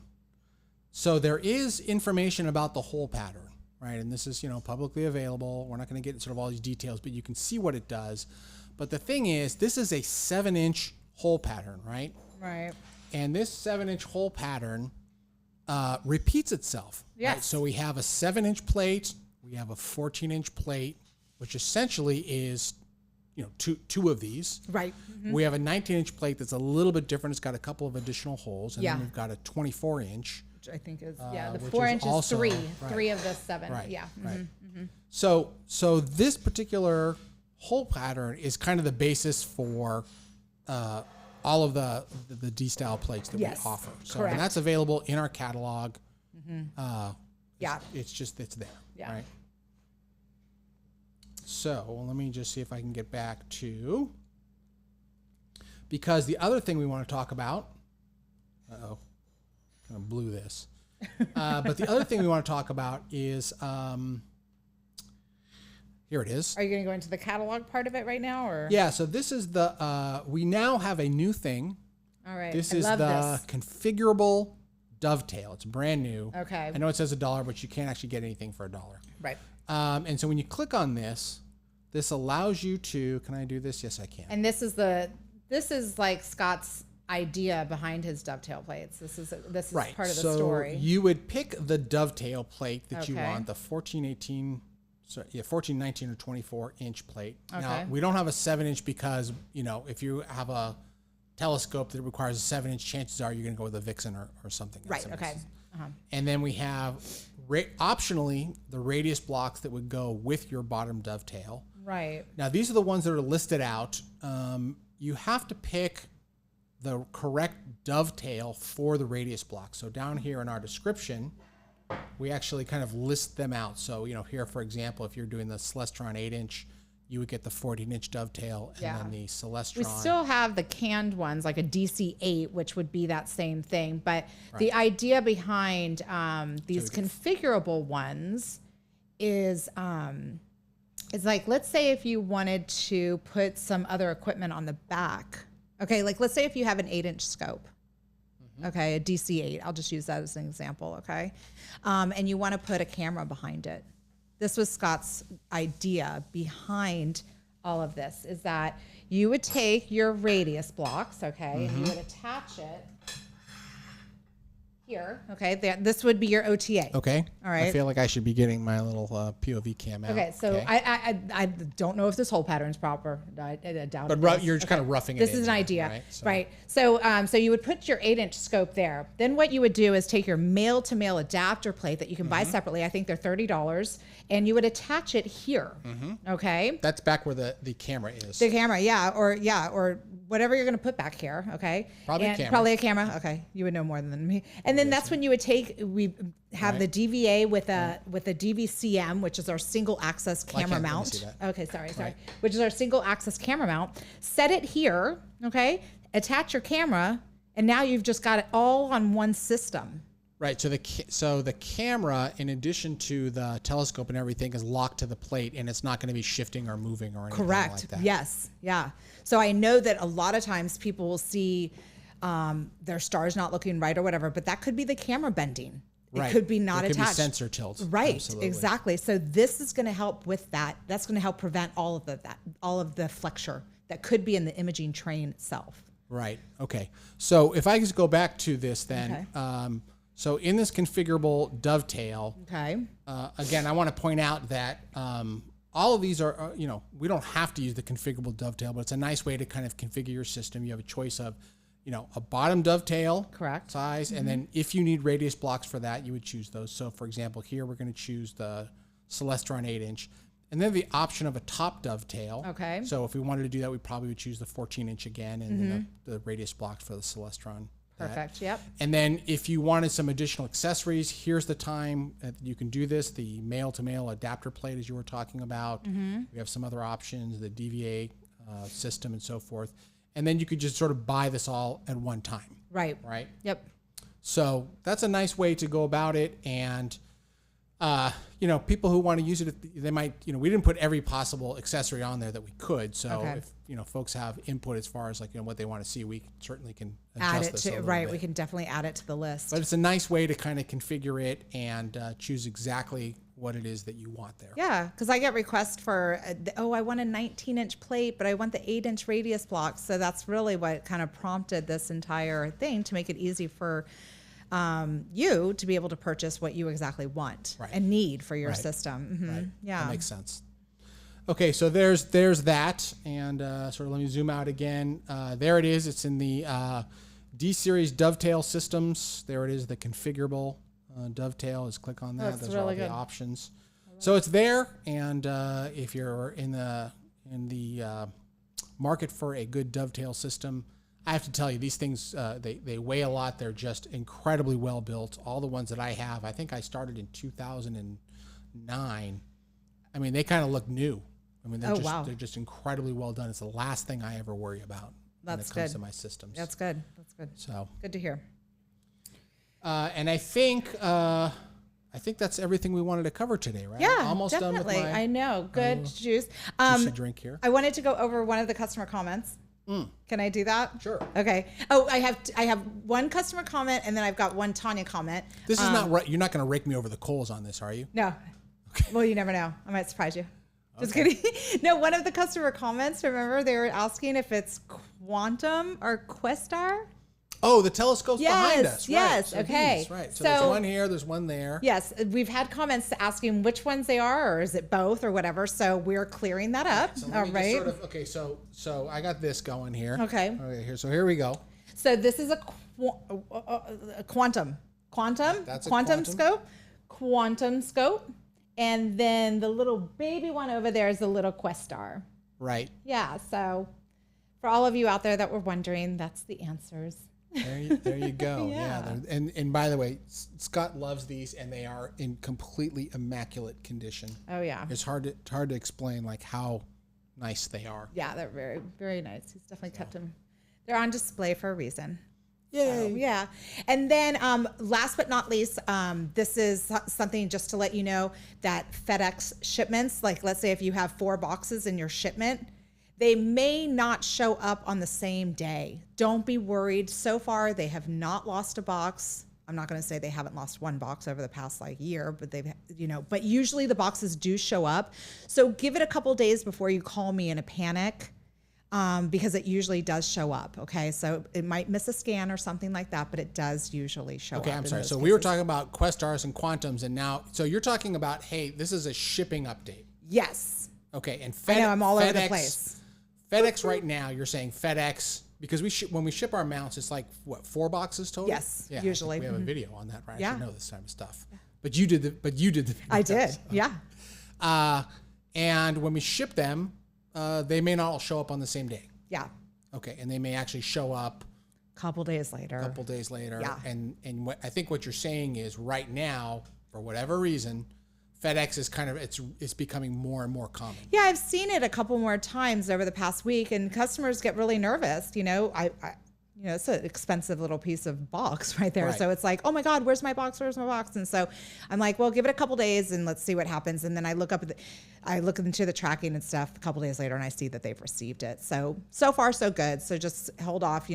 [SPEAKER 2] So there is information about the hole pattern, right? And this is, publicly available. We're not going to get into sort of all these details, but you can see what it does. But the thing is, this is a 7-inch hole pattern, right?
[SPEAKER 1] Right.
[SPEAKER 2] And this 7-inch hole pattern repeats itself.
[SPEAKER 1] Yes.
[SPEAKER 2] Right? So we have a 7-inch plate, we have a 14-inch plate, which essentially is, two of these.
[SPEAKER 1] Right. Mm-hmm.
[SPEAKER 2] We have a 19-inch plate that's a little bit different. It's got a couple of additional holes, and then we've got a 24-inch.
[SPEAKER 1] I think is the
[SPEAKER 2] which
[SPEAKER 1] 4
[SPEAKER 2] is
[SPEAKER 1] inches
[SPEAKER 2] also,
[SPEAKER 1] three of the 7.
[SPEAKER 2] Right,
[SPEAKER 1] Yeah.
[SPEAKER 2] right.
[SPEAKER 1] Mm-hmm.
[SPEAKER 2] So this particular hole pattern is kind of the basis for all of the D-style plates that we offer. So and that's available in our catalog. Mm-hmm. It's there. Yeah. Right. So let me just see if I can get back to, because the other thing we want to talk about. Kind of blew this. But the other thing we want to talk about is, here it is.
[SPEAKER 1] Are you going to go into the catalog part of it right now, or?
[SPEAKER 2] Yeah. So this is we now have a new thing.
[SPEAKER 1] All right.
[SPEAKER 2] This is the configurable dovetail. It's brand new.
[SPEAKER 1] Okay.
[SPEAKER 2] I know it says $1, but you can't actually get anything for $1.
[SPEAKER 1] Right.
[SPEAKER 2] And so when you click on this allows you to, can I do this? Yes, I can.
[SPEAKER 1] And this is like Scott's idea behind his dovetail plates. This is
[SPEAKER 2] right.
[SPEAKER 1] part of the story.
[SPEAKER 2] So you would pick the dovetail plate that you want, the 14, 19 or 24 inch plate.
[SPEAKER 1] Okay.
[SPEAKER 2] Now we don't have a 7-inch because, if you have a telescope that requires a 7-inch, chances are you're going to go with a Vixen or something.
[SPEAKER 1] Right. Okay.
[SPEAKER 2] And then we have optionally the radius blocks that would go with your bottom dovetail.
[SPEAKER 1] Right.
[SPEAKER 2] Now, these are the ones that are listed out. You have to pick the correct dovetail for the radius block. So down here in our description, we actually kind of list them out. So, here, for example, if you're doing the Celestron 8-inch, you would get the 14-inch dovetail, and then the Celestron.
[SPEAKER 1] We still have the canned ones, like a DC-8, which would be that same thing. But the idea behind these configurable ones is like, let's say if you wanted to put some other equipment on the back. Okay, like let's say if you have an 8-inch scope. Okay, a DC-8. I'll just use that as an example, okay? And you want to put a camera behind it. This was Scott's idea behind all of this, is that you would take your radius blocks, okay, and you would attach it here, okay? This would be your OTA.
[SPEAKER 2] Okay.
[SPEAKER 1] All right.
[SPEAKER 2] I feel like I should be getting my little POV cam out.
[SPEAKER 1] Okay, so I don't know if this whole pattern is proper. I doubt it.
[SPEAKER 2] But you're kind of roughing it in.
[SPEAKER 1] This is an idea,
[SPEAKER 2] right?
[SPEAKER 1] So you would put your 8-inch scope there. Then what you would do is take your male-to-male adapter plate that you can buy separately. I think they're $30, and you would attach it here. Okay.
[SPEAKER 2] That's back where the camera is.
[SPEAKER 1] The camera, or whatever you're going to put back here. Okay. Probably a camera. Okay, you would know more than me. And then that's when you would we have the DVA with a DVCM, which is our single access camera mount. Okay, sorry. Which is our single access camera mount. Set it here, okay? Attach your camera, and now you've just got it all on one system.
[SPEAKER 2] Right. So the camera, in addition to the telescope and everything, is locked to the plate, and it's not going to be shifting or moving or anything like that.
[SPEAKER 1] Yes. Yeah. So I know that a lot of times people will see their stars not looking right or whatever, but that could be the camera bending. It could be not attached.
[SPEAKER 2] It could be sensor tilt.
[SPEAKER 1] Right.
[SPEAKER 2] Absolutely.
[SPEAKER 1] Exactly. So this is going to help with that. That's going to help prevent all of the flexure that could be in the imaging train itself.
[SPEAKER 2] Right. Okay. So if I just go back to this then, so in this configurable dovetail, again, I want to point out that all of these are, we don't have to use the configurable dovetail, but it's a nice way to kind of configure your system. You have a choice of, a bottom dovetail size, and then if you need radius blocks for that, you would choose those. So for example, here we're going to choose the Celestron 8-inch, and then the option of a top dovetail.
[SPEAKER 1] Okay.
[SPEAKER 2] So if we wanted to do that, we probably would choose the 14-inch again, and then the radius blocks for the Celestron.
[SPEAKER 1] Perfect. Yep.
[SPEAKER 2] And then if you wanted some additional accessories, here's the time that you can do this. The male-to-male adapter plate, as you were talking about. We have some other options, the DVA system and so forth. And then you could just sort of buy this all at one time.
[SPEAKER 1] Right.
[SPEAKER 2] Right?
[SPEAKER 1] Yep.
[SPEAKER 2] So that's a nice way to go about it. And, people who want to use it, they might, we didn't put every possible accessory on there that we could. So if, folks have input as far as what they want to see, we certainly can adjust this a little bit.
[SPEAKER 1] We can definitely add it to the list.
[SPEAKER 2] But it's a nice way to kind of configure it and choose exactly what it is that you want there.
[SPEAKER 1] Yeah, because I get requests for, I want a 19-inch plate, but I want the 8-inch radius blocks. So that's really what kind of prompted this entire thing, to make it easy for you to be able to purchase what you exactly want and need for your system.
[SPEAKER 2] Right.
[SPEAKER 1] Yeah,
[SPEAKER 2] that makes sense. Okay, so there's that, and sort of let me zoom out again. There it is. It's in the D-Series dovetail systems. There it is, the configurable dovetail. Just click on that. Those really are all the options. So it's there, and if you're in the market for a good dovetail system, I have to tell you, these things, they weigh a lot. They're just incredibly well built. All the ones that I have, I think I started in 2009. I mean, they kind of look new. I mean, they're just incredibly well done. It's the last thing I ever worry about when it comes to my systems.
[SPEAKER 1] That's good. So good to hear.
[SPEAKER 2] And I think that's everything we wanted to cover today, right?
[SPEAKER 1] Yeah,
[SPEAKER 2] almost
[SPEAKER 1] definitely.
[SPEAKER 2] done with my.
[SPEAKER 1] I know. Good juice.
[SPEAKER 2] Juicy drink here.
[SPEAKER 1] I wanted to go over one of the customer comments. Can I do that?
[SPEAKER 2] Sure.
[SPEAKER 1] Okay. Oh, I have one customer comment, and then I've got one Tanya comment.
[SPEAKER 2] This is not right. You're not going to rake me over the coals on this, are you?
[SPEAKER 1] No. Okay. Well, you never know. I might surprise you. Just kidding. No, one of the customer comments, remember, they were asking if it's Quantum or Questar.
[SPEAKER 2] Oh, the telescope's behind us.
[SPEAKER 1] Yes.
[SPEAKER 2] Right.
[SPEAKER 1] Okay.
[SPEAKER 2] These, right. So there's one here. There's one there.
[SPEAKER 1] Yes. We've had comments asking which ones they are, or is it both, or whatever. So we're clearing that up.
[SPEAKER 2] So
[SPEAKER 1] all right.
[SPEAKER 2] Okay. So I got this going here.
[SPEAKER 1] Okay.
[SPEAKER 2] So here we go.
[SPEAKER 1] So this is a quantum
[SPEAKER 2] That's a
[SPEAKER 1] quantum scope, and then the little baby one over there is the little Questar.
[SPEAKER 2] Right.
[SPEAKER 1] Yeah. So for all of you out there that were wondering, that's the answers.
[SPEAKER 2] There you go.
[SPEAKER 1] Yeah.
[SPEAKER 2] And by the way, Scott loves these, and they are in completely immaculate condition.
[SPEAKER 1] Oh yeah.
[SPEAKER 2] It's hard to explain like how nice they are.
[SPEAKER 1] Yeah, they're very, very nice. He's definitely kept them. They're on display for a reason.
[SPEAKER 2] Yay.
[SPEAKER 1] So, yeah. And then last but not least, this is something just to let you know that FedEx shipments, like let's say if you have 4 boxes in your shipment, they may not show up on the same day. Don't be worried. So far, they have not lost a box. I'm not going to say they haven't lost one box over the past year, but they've, but usually the boxes do show up. So give it a couple days before you call me in a panic, because it usually does show up. Okay. So it might miss a scan or something like that, but it does usually show up.
[SPEAKER 2] Okay. I'm sorry. So we were talking about Questars and Quantums, and now, so you're talking about, hey, this is a shipping update.
[SPEAKER 1] Yes.
[SPEAKER 2] Okay. And
[SPEAKER 1] I know, I'm all over the place.
[SPEAKER 2] FedEx right now, you're saying FedEx, because when we ship our mounts, it's like, what, 4 boxes total?
[SPEAKER 1] Yes,
[SPEAKER 2] yeah,
[SPEAKER 1] usually.
[SPEAKER 2] We have a video on that, right?
[SPEAKER 1] Yeah.
[SPEAKER 2] I should know this type of stuff. Yeah. But you did the video.
[SPEAKER 1] I did, yeah.
[SPEAKER 2] And when we ship them, they may not all show up on the same day.
[SPEAKER 1] Yeah.
[SPEAKER 2] Okay, and they may actually show up
[SPEAKER 1] a couple days later.
[SPEAKER 2] Yeah. And what I think what you're saying is right now, for whatever reason, FedEx is it's becoming more and more common.
[SPEAKER 1] Yeah, I've seen it a couple more times over the past week, and customers get really nervous. It's an expensive little piece of box right there. Right. So it's like, oh my God, where's my box? Where's my box? And so I'm like, well, give it a couple days and let's see what happens. And then I look into the tracking and stuff a couple days later, and I see that they've received it. So far so good. So just hold off.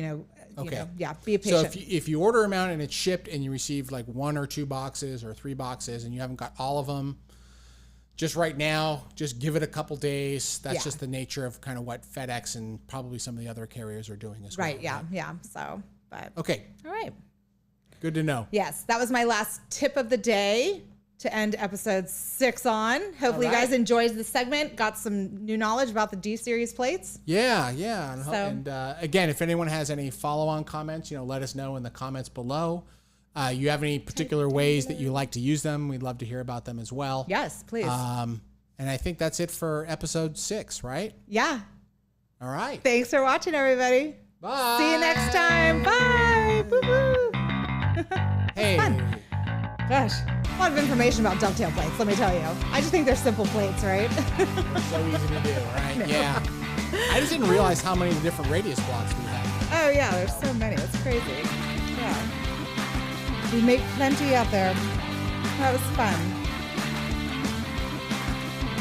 [SPEAKER 1] Okay. Be patient.
[SPEAKER 2] So if you order a mount and it's shipped and you receive like 1 or 2 boxes or 3 boxes and you haven't got all of them, just right now, just give it a couple days. That's just the nature of kind of what FedEx and probably some of the other carriers are doing as well.
[SPEAKER 1] Right. Yeah. Yeah. So, but
[SPEAKER 2] okay.
[SPEAKER 1] All right.
[SPEAKER 2] Good to know.
[SPEAKER 1] Yes, that was my last tip of the day to end episode 6 on. Hopefully you guys enjoyed the segment, got some new knowledge about the D series plates. Yeah.
[SPEAKER 2] And again, if anyone has any follow-on comments, let us know in the comments below. You have any particular ways that you like to use them? We'd love to hear about them as well.
[SPEAKER 1] Yes, please.
[SPEAKER 2] And I think that's it for episode 6, right?
[SPEAKER 1] Yeah.
[SPEAKER 2] All right.
[SPEAKER 1] Thanks for watching, everybody.
[SPEAKER 2] Bye.
[SPEAKER 1] See you next time. Bye. Boo-boo.
[SPEAKER 2] Hey.
[SPEAKER 1] Fun. Gosh, a lot of information about dovetail plates, let me tell you. I just think they're simple plates, right?
[SPEAKER 2] So easy to do, right? No. Yeah. I just didn't realize how many different radius blocks we have.
[SPEAKER 1] Oh, yeah, there's so many. It's crazy. Yeah. We make plenty out there. That was fun.